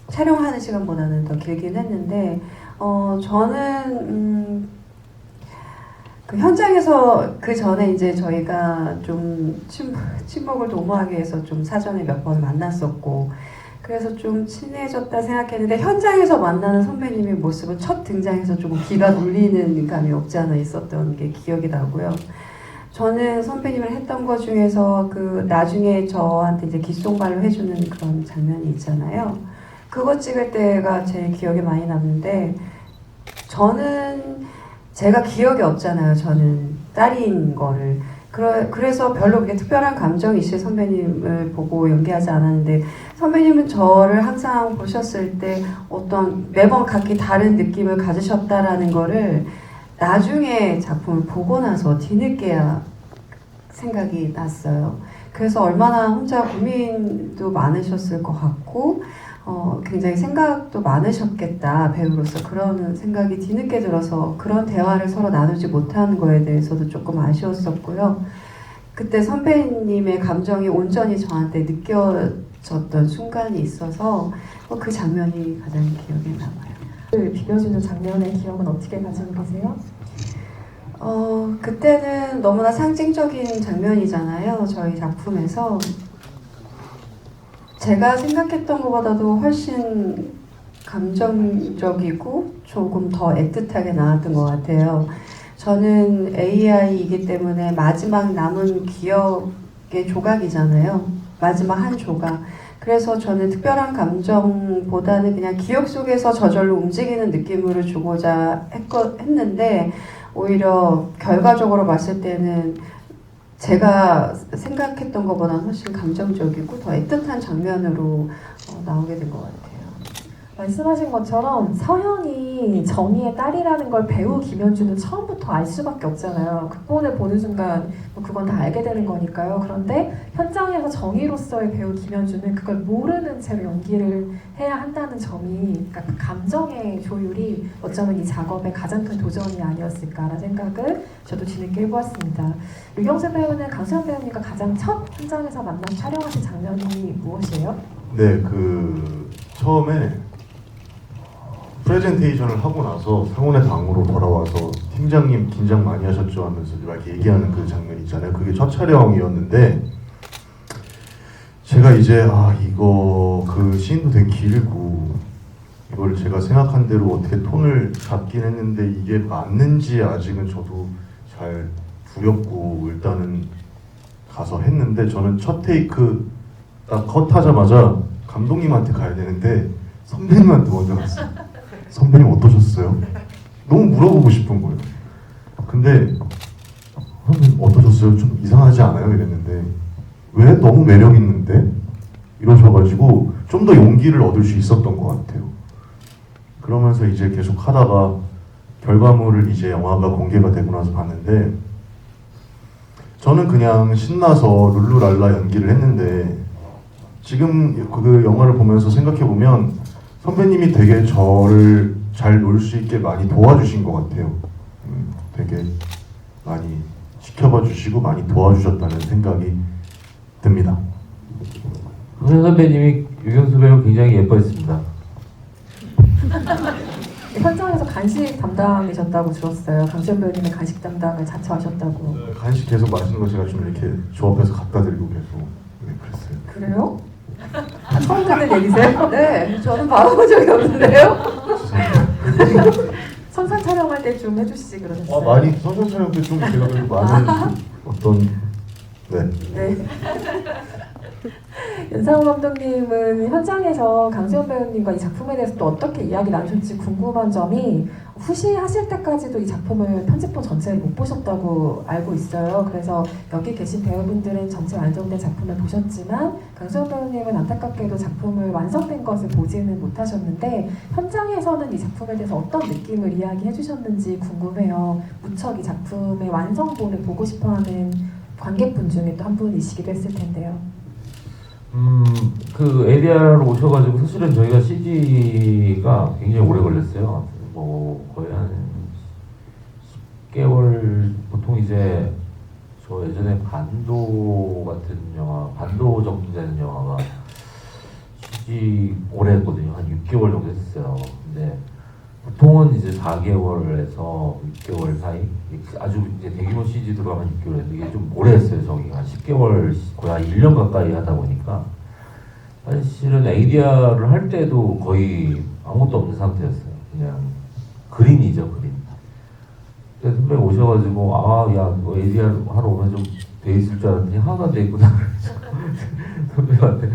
촬영하는 시간보다는 더 길긴 했는데 저는 그 현장에서 그 전에 이제 저희가 좀 친목을 도모하기 위해서 좀 사전에 몇 번 만났었고 그래서 좀 친해졌다 생각했는데 현장에서 만나는 선배님의 모습은 첫 등장에서 조금 기가 눌리는 감이 없지 않아 있었던 게 기억이 나고요. 저는 선배님을 했던 것 중에서 그 나중에 저한테 이제 귓속말로 해주는 그런 장면이 있잖아요. 그거 찍을 때가 제일 기억에 많이 남는데 저는 제가 기억이 없잖아요. 저는 딸인 거를. 그래서 별로 그렇게 특별한 감정이 있을 선배님을 보고 연기하지 않았는데 선배님은 저를 항상 보셨을 때 어떤 매번 각기 다른 느낌을 가지셨다라는 거를 나중에 작품을 보고 나서 뒤늦게야 생각이 났어요. 그래서 얼마나 혼자 고민도 많으셨을 것 같고 굉장히 생각도 많으셨겠다 배우로서 그런 생각이 뒤늦게 들어서 그런 대화를 서로 나누지 못한 거에 대해서도 조금 아쉬웠었고요. 그때 선배님의 감정이 온전히 저한테 느껴졌던 순간이 있어서 그 장면이 가장 기억에 남아요. 비벼주는 장면의 기억은 어떻게 가지고 계세요? 그때는 너무나 상징적인 장면이잖아요. 저희 작품에서. 제가 생각했던 것보다도 훨씬 감정적이고 조금 더 애틋하게 나왔던 것 같아요. 저는 AI이기 때문에 마지막 남은 기억의 조각이잖아요. 마지막 한 조각. 그래서 저는 특별한 감정보다는 그냥 기억 속에서 저절로 움직이는 느낌으로 주고자 했는데 오히려 결과적으로 봤을 때는 제가 생각했던 것보다는 훨씬 감정적이고 더 애틋한 장면으로 나오게 된 것 같아요. 말씀하신 것처럼 서현이 정희의 딸이라는 걸 배우 김현주는 처음부터 알 수밖에 없잖아요. 극본을 보는 순간 뭐 그건 다 알게 되는 거니까요. 그런데 현장에서 정희로서의 배우 김현주는 그걸 모르는 채로 연기를 해야 한다는 점이 그러니까 그 감정의 조율이 어쩌면 이 작업의 가장 큰 도전이 아니었을까라는 생각을 저도 뒤늦게 해보았습니다. 류경수 배우는 강수현 배우님과 가장 첫 현장에서 만나서 촬영하신 장면이 무엇이에요? 네, 처음에 프레젠테이션을 하고 나서 상훈의 방으로 돌아와서 팀장님 긴장 많이 하셨죠 하면서 이렇게 얘기하는 그 장면 있잖아요. 그게 첫 촬영이었는데 제가 이제 이거 그 씬도 되게 길고 이걸 제가 생각한 대로 어떻게 톤을 잡긴 했는데 이게 맞는지 아직은 저도 잘 두렵고 일단은 가서 했는데 저는 첫 테이크 딱 컷하자마자 감독님한테 가야 되는데 선배님한테 먼저 갔어요. 선배님 어떠셨어요? 너무 물어보고 싶은 거예요. 근데 선배님 어떠셨어요? 좀 이상하지 않아요? 이랬는데 왜 너무 매력 있는데? 이러셔가지고 좀 더 용기를 얻을 수 있었던 것 같아요. 그러면서 이제 계속 하다가 결과물을 이제 영화가 공개가 되고 나서 봤는데 저는 그냥 신나서 룰루랄라 연기를 했는데 지금 그 영화를 보면서 생각해보면 선배님이 되게 저를 잘 놀 수 있게 많이 도와주신 것 같아요. 되게 많이 지켜봐 주시고 많이 도와주셨다는 생각이 듭니다. 강수현 선배님이 유경수 배우 굉장히 예뻐했습니다. 현장에서 간식 담당이셨다고 들었어요. 강수현 배우님의 간식 담당을 자처하셨다고. 간식 계속 맛있는 거 제가 좀 이렇게 조합해서 갖다 드리고 계속 그랬어요. 그래요? 처음 듣는 얘기세요? 네, 저는 받아본 적이 없는데요. 선상 촬영할 때 좀 해주시지 그러셨어요? 많이 선전 촬영 때 좀 제가 그래도 많은 어떤 네. 연상호 감독님은 현장에서 강수현 배우님과 이 작품에 대해서 또 어떻게 이야기 나누셨지 궁금한 점이 후시하실 때까지도 이 작품을 편집본 전체를 못 보셨다고 알고 있어요. 그래서 여기 계신 배우분들은 전체 완성된 작품을 보셨지만 강수현 배우님은 안타깝게도 작품을 완성된 것을 보지는 못하셨는데 현장에서는 이 작품에 대해서 어떤 느낌을 이야기해 주셨는지 궁금해요. 무척 이 작품의 완성본을 보고 싶어하는 관객분 중에 또 한 분이시기도 했을 텐데요. 그 ADR로 오셔가지고 사실은 저희가 CG가 굉장히 오래 걸렸어요. 뭐 거의 한 10개월. 보통 이제 저 예전에 반도 같은 영화, 반도 정도 되는 영화가 CG 오래 했거든요. 한 6개월 정도 했어요. 근데 보통은 이제 4개월에서 6개월 사이, 아주 이제 대규모 CG 들어가면 6개월 했는데 이게 좀 오래 했어요. 저기가 10개월, 거의 한 1년 가까이 하다 보니까 사실은 ADR을 할 때도 거의 아무것도 없는 상태였어요. 그냥 그림이죠, 그림. 근데 선배님 오셔가지고 야, 너 ADR 하러 오면 좀 돼 있을 줄 알았더니 하나도 안 돼 있구나. 선배님한테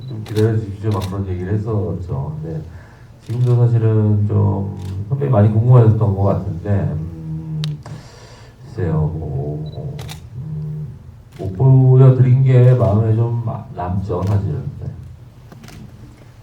좀 기다려 주십시오, 막 그런 얘기를 했었죠. 근데 지금도 사실은 좀 선배님 많이 궁금하셨던 것 같은데 글쎄요, 못 보여드린 게 마음에 좀 남죠, 사실은. 네.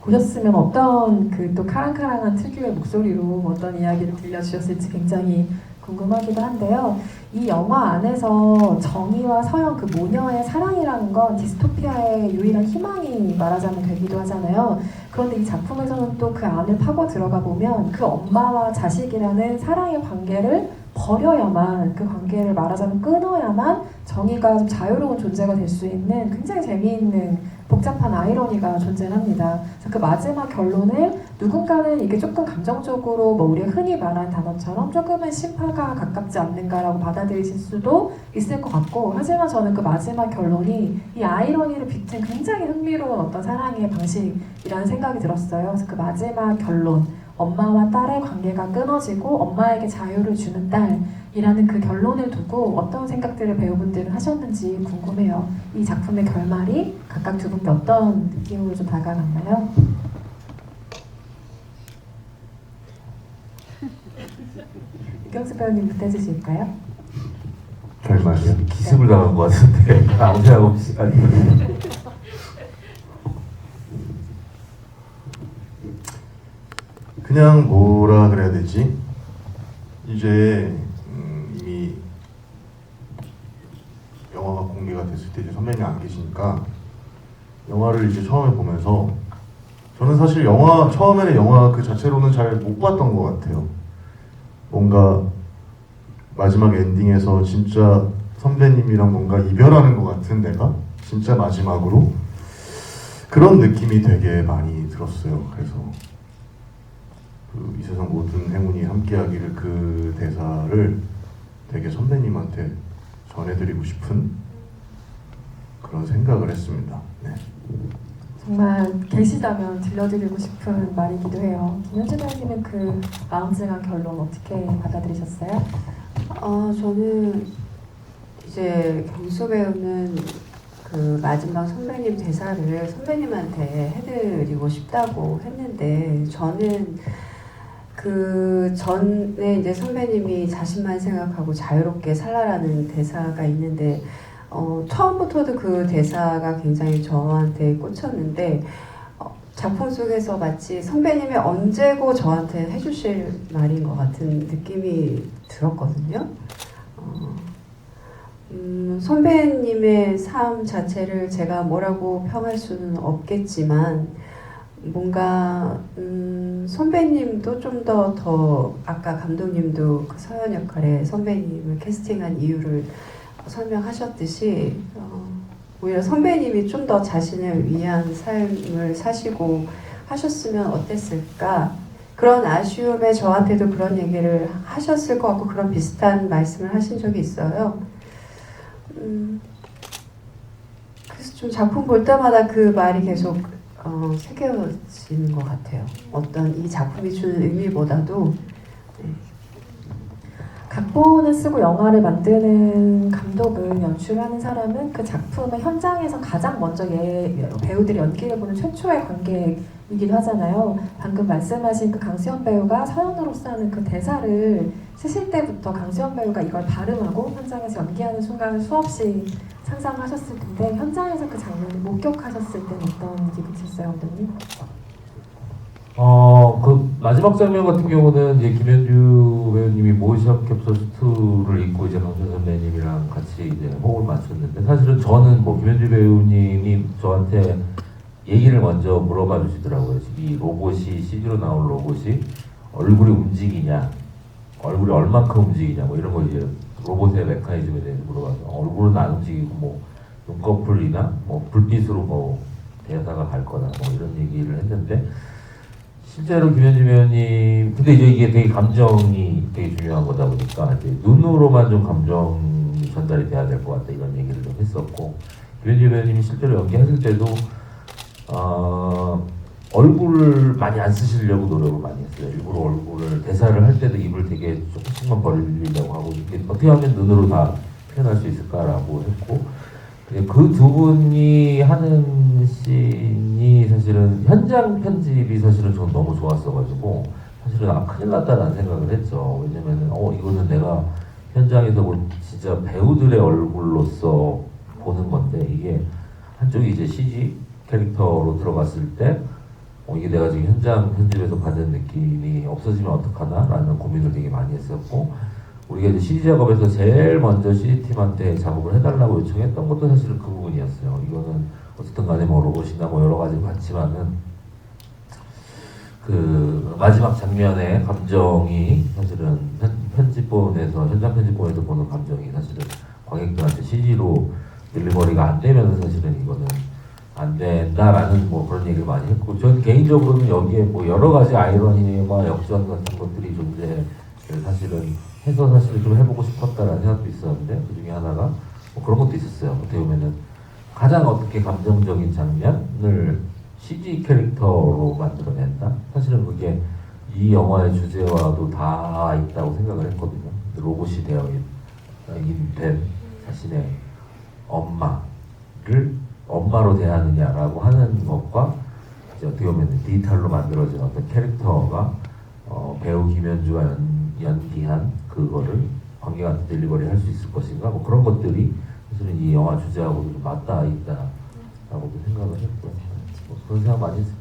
보셨으면 어떤 그 또 카랑카랑한 특유의 목소리로 어떤 이야기를 들려주셨을지 굉장히 궁금하기도 한데요. 이 영화 안에서 정의와 서영 그 모녀의 사랑이라는 건 디스토피아의 유일한 희망이 말하자면 되기도 하잖아요. 그런데 이 작품에서는 또 그 안을 파고 들어가 보면 그 엄마와 자식이라는 사랑의 관계를 버려야만, 그 관계를 말하자면 끊어야만 정의가 좀 자유로운 존재가 될 수 있는 굉장히 재미있는 복잡한 아이러니가 존재합니다. 그 마지막 결론을 누군가는 이게 조금 감정적으로 뭐 우리가 흔히 말하는 단어처럼 조금은 심파가 가깝지 않는가라고 받아들이실 수도 있을 것 같고, 하지만 저는 그 마지막 결론이 이 아이러니를 비춘 굉장히 흥미로운 어떤 사랑의 방식이라는 생각이 들었어요. 그래서 그 마지막 결론, 엄마와 딸의 관계가 끊어지고 엄마에게 자유를 주는 딸이라는 그 결론을 두고 어떤 생각들을 배우분들은 하셨는지 궁금해요. 이 작품의 결말이 각각 두 분께 어떤 느낌으로 좀 다가갔나요? 유경수 배우님부터 해주실까요? 결말이요? 기습을 당한 것 같은데 아무 생각 없이. 그냥 뭐라 그래야 되지? 이제 이미 영화가 공개가 됐을 때 이제 선배님이 안 계시니까 영화를 이제 처음에 보면서 저는 사실 처음에는 영화 그 자체로는 잘 못 봤던 것 같아요. 뭔가 마지막 엔딩에서 진짜 선배님이랑 뭔가 이별하는 것 같은, 내가 진짜 마지막으로 그런 느낌이 되게 많이 들었어요. 그래서 이 세상 모든 행운이 함께하기를, 그 대사를 되게 선배님한테 전해드리고 싶은 그런 생각을 했습니다. 네. 정말 계시다면 들려드리고 싶은 말이기도 해요. 김현주 배우님은 그 마음증한 결론 어떻게 받아들이셨어요? 저는 이제 경수 배우는 그 마지막 선배님 대사를 선배님한테 해드리고 싶다고 했는데 저는 그 전에 이제 선배님이 자신만 생각하고 자유롭게 살라라는 대사가 있는데 처음부터도 그 대사가 굉장히 저한테 꽂혔는데 작품 속에서 마치 선배님이 언제고 저한테 해주실 말인 것 같은 느낌이 들었거든요. 선배님의 삶 자체를 제가 뭐라고 평할 수는 없겠지만 뭔가 선배님도 좀 더 아까 감독님도 그 서연 역할에 선배님을 캐스팅한 이유를 설명하셨듯이 오히려 선배님이 좀 더 자신을 위한 삶을 사시고 하셨으면 어땠을까 그런 아쉬움에 저한테도 그런 얘기를 하셨을 것 같고 그런 비슷한 말씀을 하신 적이 있어요. 그래서 좀 작품 볼 때마다 그 말이 계속 새겨지는 것 같아요. 어떤 이 작품이 주는 의미보다도 각본을 쓰고 영화를 만드는 감독은 연출하는 사람은 그 작품의 현장에서 가장 먼저 배우들이 연기를 보는 최초의 관객이기도 하잖아요. 방금 말씀하신 그 강수현 배우가 서연으로서 하는 그 대사를 쓰실 때부터 강수현 배우가 이걸 발음하고 현장에서 연기하는 순간을 수없이 상상하셨을 텐데 현장에서 그 장면을 목격하셨을 때는 어떤 기분이셨어요, 감독님? 그 마지막 장면 같은 경우는 이제 김현주 배우님이 모션 캡슐 수트를 입고 이제 강준 선배님이랑 같이 이제 호흡을 맞췄는데 사실은 저는 뭐 김현주 배우님이 저한테 얘기를 먼저 물어봐 주시더라고요. 이 로봇이 CG로 나온 로봇이 얼굴이 움직이냐, 얼굴이 얼만큼 움직이냐, 뭐 이런 거 이제 로봇의 메커니즘에 대해서 물어봐서 얼굴은 안 움직이고 뭐 눈꺼풀이나 뭐 불빛으로 뭐 대사가 갈 거다 뭐 이런 얘기를 했는데. 실제로 김현주 배우님, 근데 이제 이게 되게 감정이 되게 중요한 거다 보니까 이제 눈으로만 좀 감정이 전달이 돼야 될 것 같다 이런 얘기를 좀 했었고 김현주 배우님이 실제로 연기하실 때도 얼굴을 많이 안 쓰시려고 노력을 많이 했어요. 일부러 얼굴을 대사를 할 때도 입을 되게 조금씩만 벌리려고 하고 이게 어떻게 하면 눈으로 다 표현할 수 있을까라고 했고 그 두 분이 하는 씬이 사실은 현장 편집이 사실은 저는 너무 좋았어가지고 사실은 큰일 났다라는 생각을 했죠. 왜냐면은 이거는 내가 현장에서 뭐 진짜 배우들의 얼굴로서 보는 건데 이게 한쪽이 이제 CG 캐릭터로 들어갔을 때 이게 내가 지금 현장 편집에서 받은 느낌이 없어지면 어떡하나라는 고민을 되게 많이 했었고 우리가 이제 CG 작업에서 제일 먼저 CG팀한테 작업을 해달라고 요청했던 것도 사실은 그 부분이었어요. 이거는 어쨌든 간에 뭐 로봇이나 뭐 여러 가지 많지만은 그 마지막 장면의 감정이 사실은 편집본에서 현장 편집본에서 보는 감정이 사실은 관객들한테 CG로 딜리버리가 안 되면 사실은 이거는 안 된다라는 뭐 그런 얘기를 많이 했고 저는 개인적으로는 여기에 뭐 여러 가지 아이러니와 역전 같은 것들이 존재를 사실은 해서 사실 좀 해보고 싶었다라는 생각도 있었는데 그 중에 하나가 뭐 그런 것도 있었어요. 어떻게 보면은 가장 어떻게 감정적인 장면을 CG 캐릭터로 만들어낸다. 사실은 그게 이 영화의 주제와도 다 있다고 생각을 했거든요. 로봇이 된 자신의 엄마를 엄마로 대하느냐라고 하는 것과 이제 어떻게 보면 디지털로 만들어진 어떤 캐릭터가 배우 김현주가 연기한 그거를 관객한테 딜리버리 할 수 있을 것인가 뭐 그런 것들이 사실은 이 영화 주제하고도 좀 맞닿아 있다라고도 생각을 했고 뭐 그런 생각 많이 했습니다.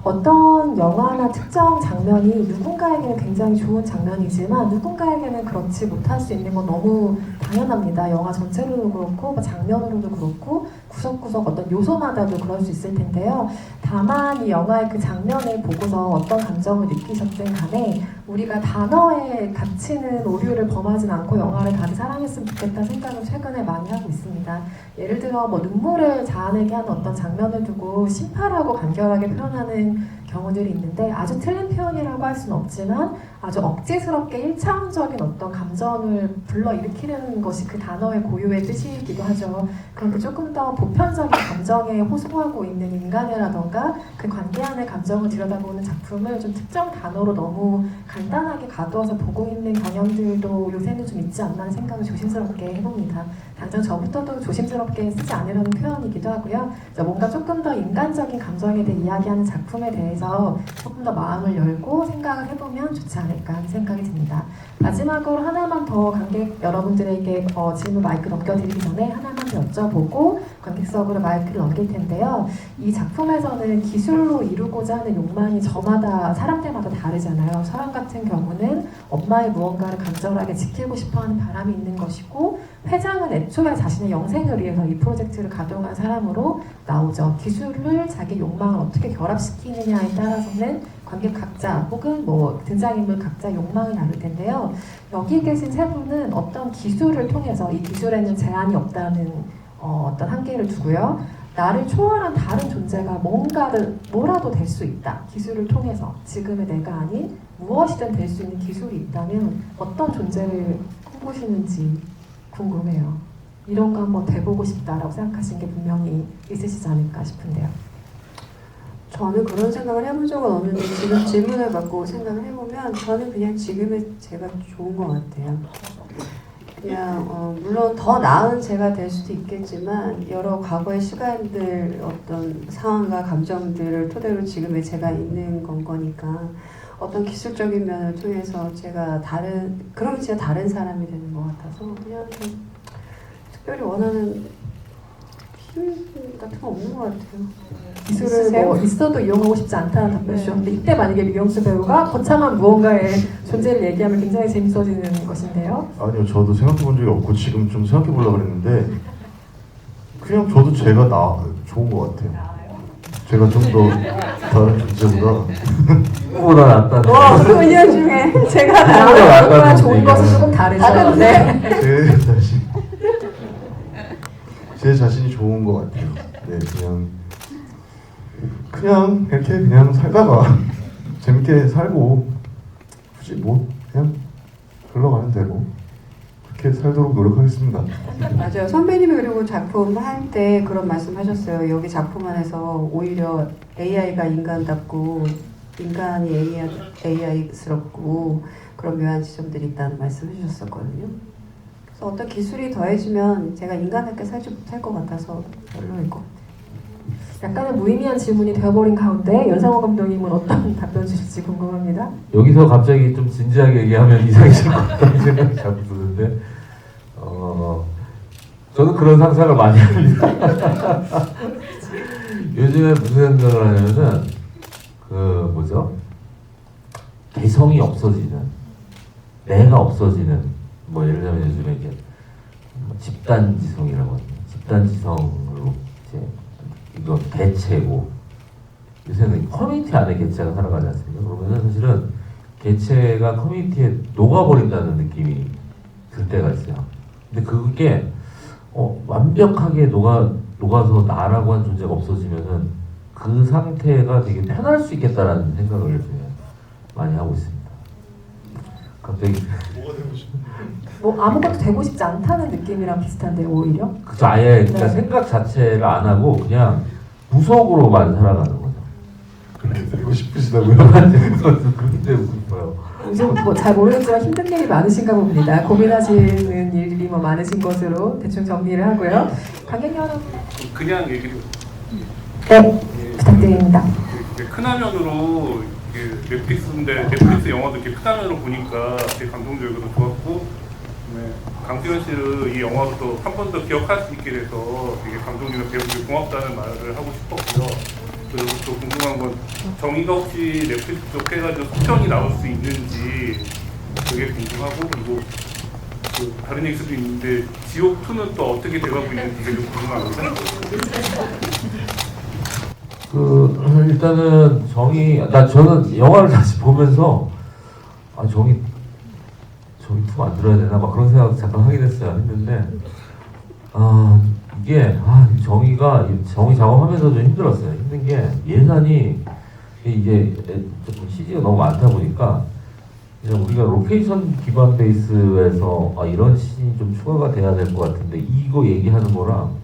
어떤 영화나 특정 장면이 누군가에게는 굉장히 좋은 장면이지만 누군가에게는 그렇지 못할 수 있는 건 너무 당연합니다. 영화 전체로도 그렇고 뭐 장면으로도 그렇고 구석구석 어떤 요소마다도 그럴 수 있을 텐데요. 다만 이 영화의 그 장면을 보고서 어떤 감정을 느끼셨든 간에 우리가 단어에 갇히는 오류를 범하진 않고 영화를 다들 사랑했으면 좋겠다는 생각을 최근에 많이 하고 있습니다. 예를 들어 뭐 눈물을 자아내게 하는 어떤 장면을 두고 심파라고 간결하게 표현하는 경우들이 있는데 아주 틀린 표현이라고 할 수는 없지만 아주 억지스럽게 1차원적인 어떤 감정을 불러일으키는 것이 그 단어의 고유의 뜻이기도 하죠. 그런데 조금 더 보편적인 감정에 호소하고 있는 인간애라던가 그 관계 안의 감정을 들여다보는 작품을 좀 특정 단어로 너무 간단하게 가두어서 보고 있는 경향들도 요새는 좀 있지 않나 하는 생각을 조심스럽게 해봅니다. 당장 저부터도 조심스럽게 쓰지 않으려는 표현이기도 하고요. 뭔가 조금 더 인간적인 감정에 대해 이야기하는 작품에 대해서 조금 더 마음을 열고 생각을 해보면 좋지 않을까 하는 생각이 듭니다. 마지막으로 하나만 더 관객 여러분들에게 질문 마이크 넘겨드리기 전에 하나만 더 여쭤보고 관객석으로 마이크를 넘길 텐데요. 이 작품에서는 기술로 이루고자 하는 욕망이 저마다 사람들마다 다르잖아요. 서랑 같은 경우는 엄마의 무언가를 간절하게 지키고 싶어하는 바람이 있는 것이고 회장은 애초에 자신의 영생을 위해서 이 프로젝트를 가동한 사람으로 나오죠. 기술을 자기 욕망을 어떻게 결합시키느냐에 따라서는 관객 각자 혹은 뭐 등장인물 각자 욕망이 다를 텐데요. 여기 계신 세 분은 어떤 기술을 통해서 이 기술에는 제한이 없다는 어떤 한계를 두고요. 나를 초월한 다른 존재가 뭐라도 될 수 있다. 기술을 통해서 지금의 내가 아닌 무엇이든 될 수 있는 기술이 있다면 어떤 존재를 꿈꾸시는지 궁금해요. 이런 거 한번 돼보고 싶다라고 생각하신 게 분명히 있으시지 않을까 싶은데요. 저는 그런 생각을 해본 적은 없는데 지금 질문을 받고 생각을 해보면 저는 그냥 지금의 제가 좋은 것 같아요. 그냥 물론 더 나은 제가 될 수도 있겠지만 여러 과거의 시간들 어떤 상황과 감정들을 토대로 지금의 제가 있는 거니까 어떤 기술적인 면을 통해서 제가 그러면 진짜 다른 사람이 되는 것 같아서 그냥 특별히 원하는 힘 같은 거 없는 것 같아요. 기술을 뭐 있어도 이용하고 싶지 않다는 답변 주셨는데 이때 만약에 류영수 배우가 거창한 무언가의 존재를 얘기하면 굉장히 재밌어지는 것인데요. 아니요, 저도 생각해 본 적이 없고 지금 좀 생각해 보려고 그랬는데 그냥 저도 제가 좋은 것 같아요. 제가 좀 더 다른 존재보다 누구보다 낫다는 그 인연 중에 제가 나보다 좋은 것은 조금 다르죠. 네. 제 자신이 좋은 것 같아요. 네, 그냥 이렇게 그냥 살다가 재밌게 살고 굳이 뭐 그냥 흘러가는 대로 그렇게 살도록 노력하겠습니다. 맞아요. 선배님이 그리고 작품 할 때 그런 말씀하셨어요. 여기 작품 안에서 오히려 AI가 인간답고 인간이 AI스럽고 그런 묘한 지점들이 있다는 말씀을 해주셨었거든요. 그래서 어떤 기술이 더해지면 제가 인간답게 살지 못할 것 같아서 별로일 것 같아요. 약간은 무의미한 질문이 되어버린 가운데 연상호 감독님은 어떤 답변 주실지 궁금합니다. 여기서 갑자기 좀 진지하게 얘기하면 이상해질 것 같다는 생각이 자꾸 드는데 저는 그런 상상을 많이 합니다. 요즘에 무슨 생각을 하냐면은 개성이 없어지는, 내가 없어지는, 뭐 예를 들면 요즘에 이게 집단지성이라고 하죠. 집단지성으로 이제 이건 개체고, 요새는 커뮤니티 안에 개체가 살아가지 않습니까? 그러면 사실은 개체가 커뮤니티에 녹아버린다는 느낌이 들 때가 있어요. 근데 그게 완벽하게 녹아서 나라고 한 존재가 없어지면은 그 상태가 되게 편할 수 있겠다라는 생각을 많이 하고 있습니다. 갑자기 뭐가 되고 싶은데? 뭐 아무것도 되고 싶지 않다는 느낌이랑 비슷한데 오히려? 그쵸, 아예 그러니까 생각 자체를 안 하고 그냥 무속으로만 살아가는 거죠. 그렇게 되고 싶으시다고요? 그렇게 되고 싶어요. 요즘 뭐 잘 모르겠지만 힘든 일이 많으신가 봅니다. 고민하시는 일이 뭐 많으신 것으로 대충 정리를 하고요. 관객 여러분, 그냥 얘기를 네, 부탁드립니다. 큰 화면으로 넷플릭스 영화도 이렇게 큰 화면으로 보니까 되게 감동적이고 좋았고, 강수현 씨를 이 영화로 또 한 번 더 기억할 수 있게 돼서 되게 감독님과 배우들 고맙다는 말을 하고 싶었고요. 그리고 또 궁금한 건 정의가 혹시 넷플릭스 쪽 해가지고 속편이 나올 수 있는지 그게 궁금하고, 그리고 다른 얘기일 수도 있는데 지옥2는 또 어떻게 돼가고 있는지 되게 궁금합니다. 일단은 저는 영화를 다시 보면서 아 정이 툭 만들어야 되나 막 그런 생각 잠깐 하긴 했어요. 했는데 이게 정의 작업하면서 좀 힘들었어요. 힘든 게 예산이 이게 조금 CG가 너무 많다 보니까 그냥 우리가 로케이션 기반 베이스에서 이런 씬이 좀 추가가 돼야 될 것 같은데 이거 얘기하는 거랑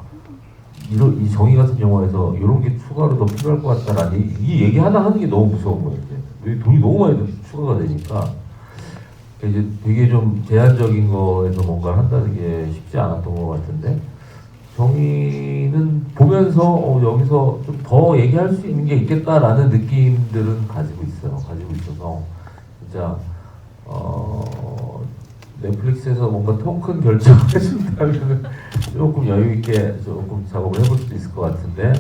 이 정의 같은 영화에서 이런 게 추가로 더 필요할 것 같다라는 이 얘기 하나 하는 게 너무 무서운 거예요. 이제 돈이 너무 많이 추가가 되니까 이제 되게 좀 제한적인 거에서 뭔가를 한다는 게 쉽지 않았던 것 같은데 정의는 보면서 여기서 좀 더 얘기할 수 있는 게 있겠다라는 느낌들은 가지고 있어서 진짜 넷플릭스에서 뭔가 통 큰 결정을 해준다면 조금 여유 있게 조금 작업을 해볼 수도 있을 것 같은데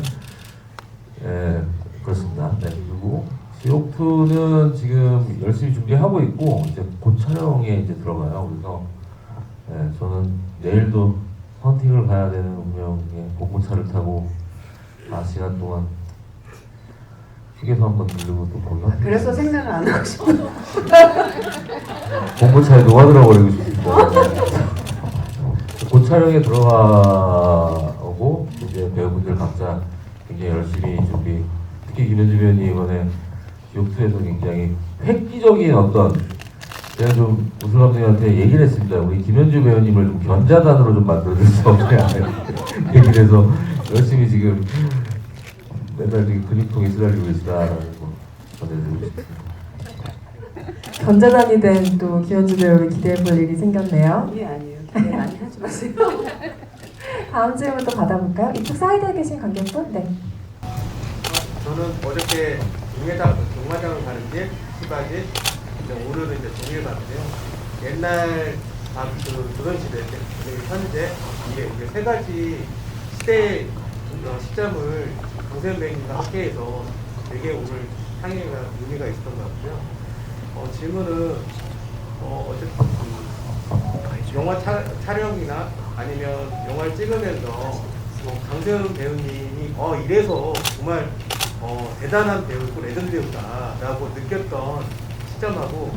그렇습니다. 네, 그리고 지옥2는 지금 열심히 준비하고 있고 이제 곧 촬영에 이제 들어가요. 그래서 저는 내일도 헌팅을 가야 되는 운명에 공고차를 타고 4시간 동안 휴게소 한번 들르고 또 거기 그래서 생각을 안 하고 싶어요. 공고차에 녹아들어 버리고 싶습니다. 곧 촬영에 들어가고 이제 배우분들 각자 굉장히 열심히 준비. 특히 김현주 배우님 이번에 지옥2에서 굉장히 획기적인 제가 좀 우승 감독님한테 얘기를 했습니다. 우리 김현주 배우님을 좀 견자단으로 좀 만들어줄 수 없냐 얘기를 해서 열심히 지금 맨날 지금 근육통이 쓰라리고 계시다라는 거 전해드리고 싶습니다. 견자단이 된 또 김현주 배우를 기대해볼 일이 생겼네요. 아니에요. 기대 많이 하지 마세요. 다음 질문 또 받아볼까요? 이쪽 사이드에 계신 관객분? 네. 저는 어저께 용마장을 가는 길, 시바길, 오늘은 이제 종일 갔는데요. 옛날 조선시대 때, 그리고 현재 이게 세 가지 시대 시점을 강세현 배우님과 함께해서 되게 오늘 상의가 의미가 있었던 것 같고요. 질문은 어쨌든 영화 촬영이나 아니면 영화를 찍으면서 강세현 배우님이 이래서 정말 대단한 배우고 레전드 배우다라고 느꼈던 시점하고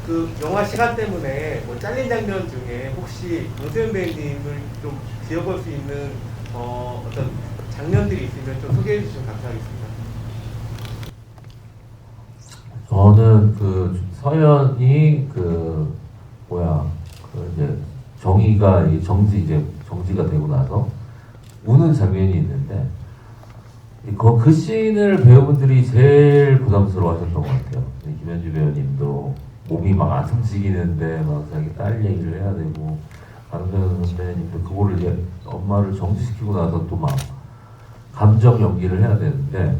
그 영화 시간 때문에 잘린 장면 중에 혹시 강세현 배우님을 좀 기억할 수 있는 어떤 장면들이 있으면 좀 소개해 주시면 감사하겠습니다. 저는 그 서연이 이제 정지가 되고 나서 우는 장면이 있는데 그 씬을 배우분들이 제일 부담스러워하셨던 것 같아요. 김현주 배우님도 몸이 막 안 움직이는데 막 자기 딸 얘기를 해야 되고 강서연 선배님도 그거를 이제 엄마를 정지시키고 나서 또 막 감정 연기를 해야 되는데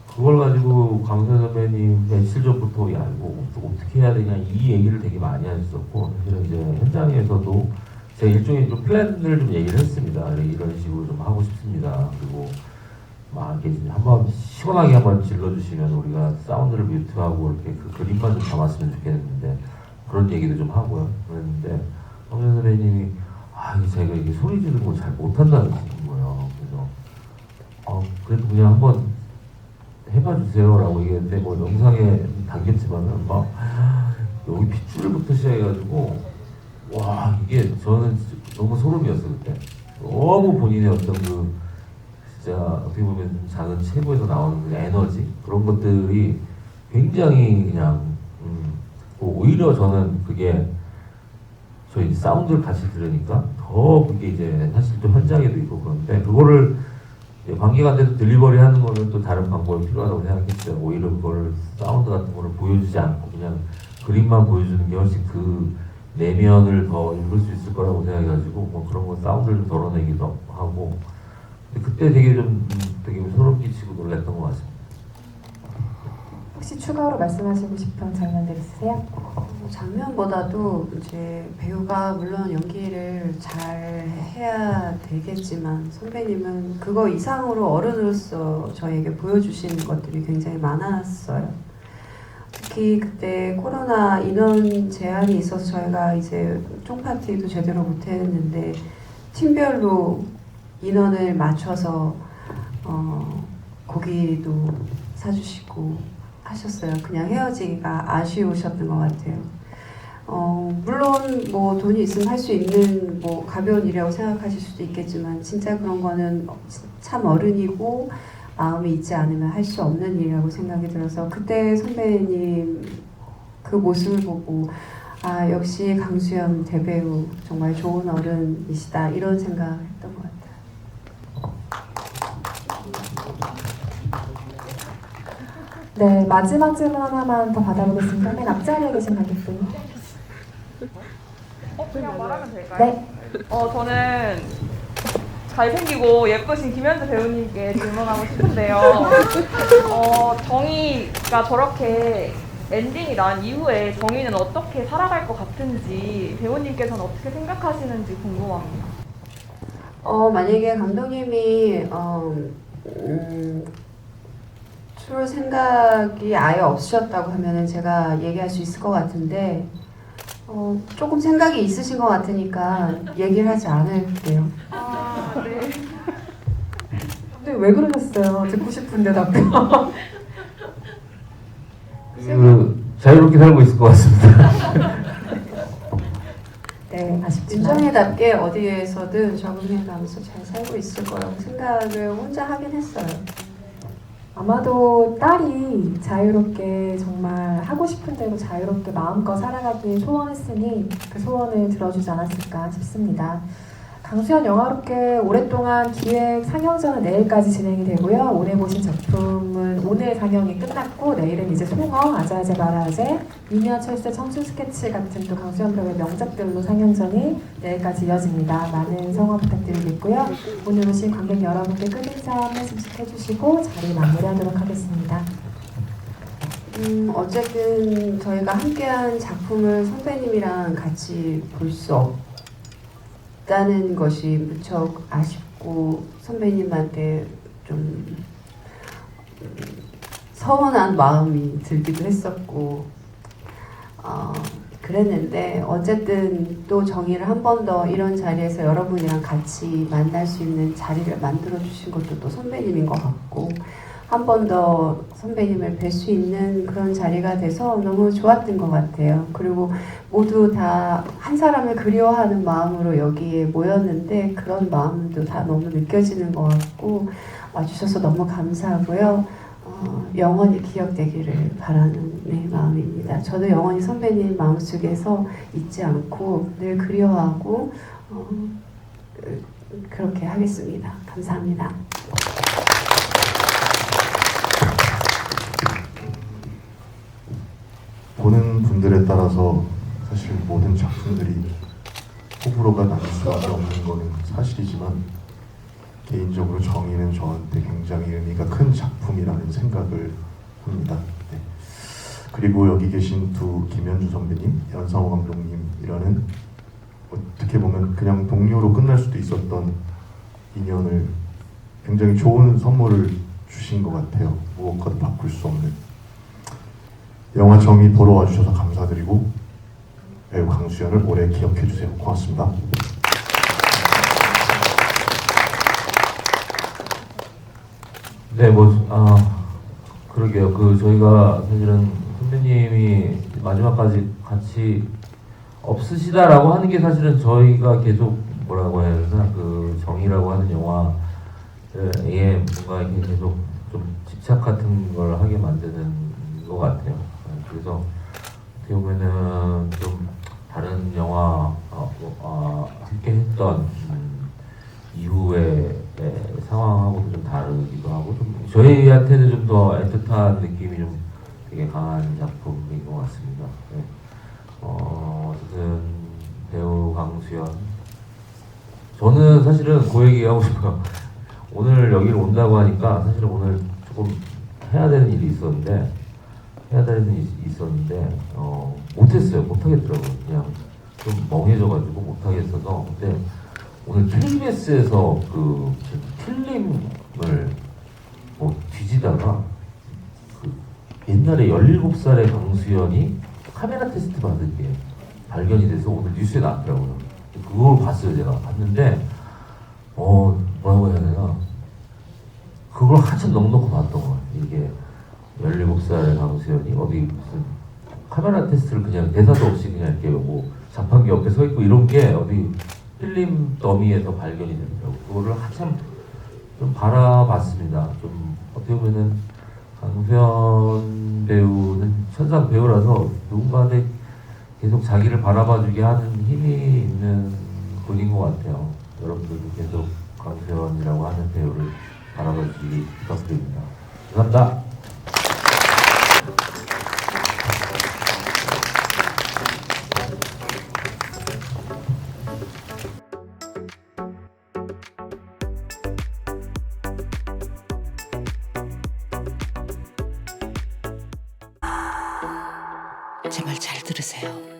그걸 가지고 강서연 선배님 며칠 전부터 이거 어떻게 해야 되냐 이 얘기를 되게 많이 하셨었고 사실은 이제 현장에서도 제가 일종의 좀 플랜을 좀 얘기를 했습니다. 이런 식으로 좀 하고 싶습니다. 그리고 막 이렇게 한번 시원하게 한번 질러주시면 우리가 사운드를 뮤트하고 이렇게 그 그림만 좀 담았으면 좋겠는데 그런 얘기도 좀 하고요. 그랬는데 황현 선배님이 제가 이게 소리 지르는 걸 잘 못한다는 거예요. 그래서 그래도 그냥 한번 해봐 주세요라고 얘기했는데 뭐 영상에 담겼지만은 막 여기 핏줄부터 시작해가지고 와 이게 저는 너무 소름이었어요 그때. 너무 본인의 어떤 진짜 어떻게 보면 작은 체구에서 나오는 그 에너지 그런 것들이 굉장히 그냥 오히려 저는 그게 저희 사운드를 같이 들으니까 더 그게 이제 사실 또 현장에도 있고 그런데 그거를 관객한테도 딜리버리 하는 거는 또 다른 방법이 필요하다고 생각했어요. 오히려 그걸 사운드 같은 거를 보여주지 않고 그냥 그림만 보여주는 게 훨씬 그 내면을 더 읽을 수 있을 거라고 생각해가지고 뭐 그런 거 사운드를 좀 덜어내기도 하고 그때 되게 소름 끼치고 놀랐던 것 같습니다. 혹시 추가로 말씀하시고 싶은 장면들 있으세요? 장면보다도 이제 배우가 물론 연기를 잘 해야 되겠지만 선배님은 그거 이상으로 어른으로서 저에게 보여주시는 것들이 굉장히 많았어요. 특히 그때 코로나 인원 제한이 있어서 저희가 이제 쫑파티도 제대로 못했는데 팀별로 인원을 맞춰서 고기도 사주시고 하셨어요. 그냥 헤어지기가 아쉬우셨던 것 같아요. 물론 뭐 돈이 있으면 할 수 있는 뭐 가벼운 일이라고 생각하실 수도 있겠지만 진짜 그런 거는 참 어른이고 마음이 있지 않으면 할 수 없는 일이라고 생각이 들어서 그때 선배님 그 모습을 보고 아 역시 강수연 대배우 정말 좋은 어른이시다 이런 생각을 했던 것 같아요. 네, 마지막 질문 하나만 더 받아보겠습니다. 맨 앞자리에 계신 관객분. 그냥 말하면 될까요? 네. 저는 잘생기고 예쁘신 김현주 배우님께 질문하고 싶은데요. 정희가 저렇게 엔딩이 난 이후에 정희는 어떻게 살아갈 것 같은지 배우님께서는 어떻게 생각하시는지 궁금합니다. 만약에 감독님이 줄 생각이 아예 없으셨다고 하면은 제가 얘기할 수 있을 것 같은데 조금 생각이 있으신 것 같으니까 얘기를 하지 않을게요. 아, 네. 근데 왜 그러셨어요? 듣고 싶은데 답변. 자유롭게 살고 있을 것 같습니다. 네, 아쉽지만. 윤정혜답게 어디에서든 적응해가면서 잘 살고 있을 거라고 생각을 혼자 하긴 했어요. 아마도 딸이 자유롭게 정말 하고 싶은 대로 자유롭게 마음껏 살아가길 소원했으니 그 소원을 들어주지 않았을까 싶습니다. 강수연 영화롭게 오랫동안 기획 상영전은 내일까지 진행이 되고요. 오늘 보신 작품은 오늘 상영이 끝났고 내일은 이제 송어, 아자아자 마라아제, 미녀 철새 청춘 스케치 같은 또 강수연 배우의 명작들로 상영전이 내일까지 이어집니다. 많은 성원 부탁드리겠고요. 오늘 오신 관객 여러분께 끝인사 한 말씀씩 해주시고 자리 마무리하도록 하겠습니다. 어쨌든 저희가 함께한 작품을 선배님이랑 같이 볼 수 없다는 것이 무척 아쉽고 선배님한테 좀 서운한 마음이 들기도 했었고 그랬는데 어쨌든 또 정의를 한 번 더 이런 자리에서 여러분이랑 같이 만날 수 있는 자리를 만들어 주신 것도 또 선배님인 것 같고 한 번 더 선배님을 뵐 수 있는 그런 자리가 돼서 너무 좋았던 것 같아요. 그리고 모두 다 한 사람을 그리워하는 마음으로 여기에 모였는데 그런 마음도 다 너무 느껴지는 것 같고 와주셔서 너무 감사하고요. 영원히 기억되기를 바라는 마음입니다. 저도 영원히 선배님 마음속에서 잊지 않고 늘 그리워하고 그렇게 하겠습니다. 감사합니다. 보는 분들에 따라서 사실 모든 작품들이 호불호가 나눌 수밖에 없는 거는 사실이지만 개인적으로 정의는 저한테 굉장히 의미가 큰 작품이라는 생각을 합니다. 네. 그리고 여기 계신 두 김현주 선배님, 연상호 감독님이라는 어떻게 보면 그냥 동료로 끝날 수도 있었던 인연을 굉장히 좋은 선물을 주신 것 같아요. 무엇과도 바꿀 수 없는. 영화 정의 보러 와주셔서 감사드리고 배우 강수연을 오래 기억해주세요. 고맙습니다. 네, 그러게요. 저희가 사실은 선배님이 마지막까지 같이 없으시다라고 하는 게 사실은 저희가 계속 뭐라고 해야 되나, 정의라고 하는 영화에 뭔가 이렇게 계속 좀 집착 같은 걸 하게 만드는 것 같아요. 그래서 어떻게 보면은 좀 다른 영화 함께 했던 이후의 상황하고도 좀 다르기도 하고 좀 저희한테는 좀 더 애틋한 느낌이 좀 되게 강한 작품인 것 같습니다. 네. 어쨌든 배우 강수연, 저는 사실은 그 얘기 하고 싶어요. 오늘 여기를 온다고 하니까 사실은 오늘 조금 해야 되는 일이 있었는데 못했어요. 못하겠더라고요. 그냥 좀 멍해져가지고 못하겠어서. 근데 오늘 KBS에서 필름을 뒤지다가 옛날에 17살의 강수연이 카메라 테스트 받은 게 발견이 돼서 오늘 뉴스에 나왔더라고요. 그걸 봤어요. 제가 봤는데 뭐라고 해야 되나, 그걸 한참 넉넉히 봤던 거예요. 이게 17살의 강수현이 어디 무슨 카메라 테스트를 그냥 대사도 없이 그냥 이렇게 뭐 자판기 옆에 서 있고 이런 게 어디 필름 더미에서 발견이 되더라고요. 그거를 한참 좀 바라봤습니다. 좀 어떻게 보면은 강수현 배우는 천상 배우라서 누군가한테 계속 자기를 바라봐주게 하는 힘이 있는 분인 것 같아요. 여러분들도 계속 강수현이라고 하는 배우를 바라봐주기 부탁드립니다. 감사합니다. 제 말 잘 들으세요.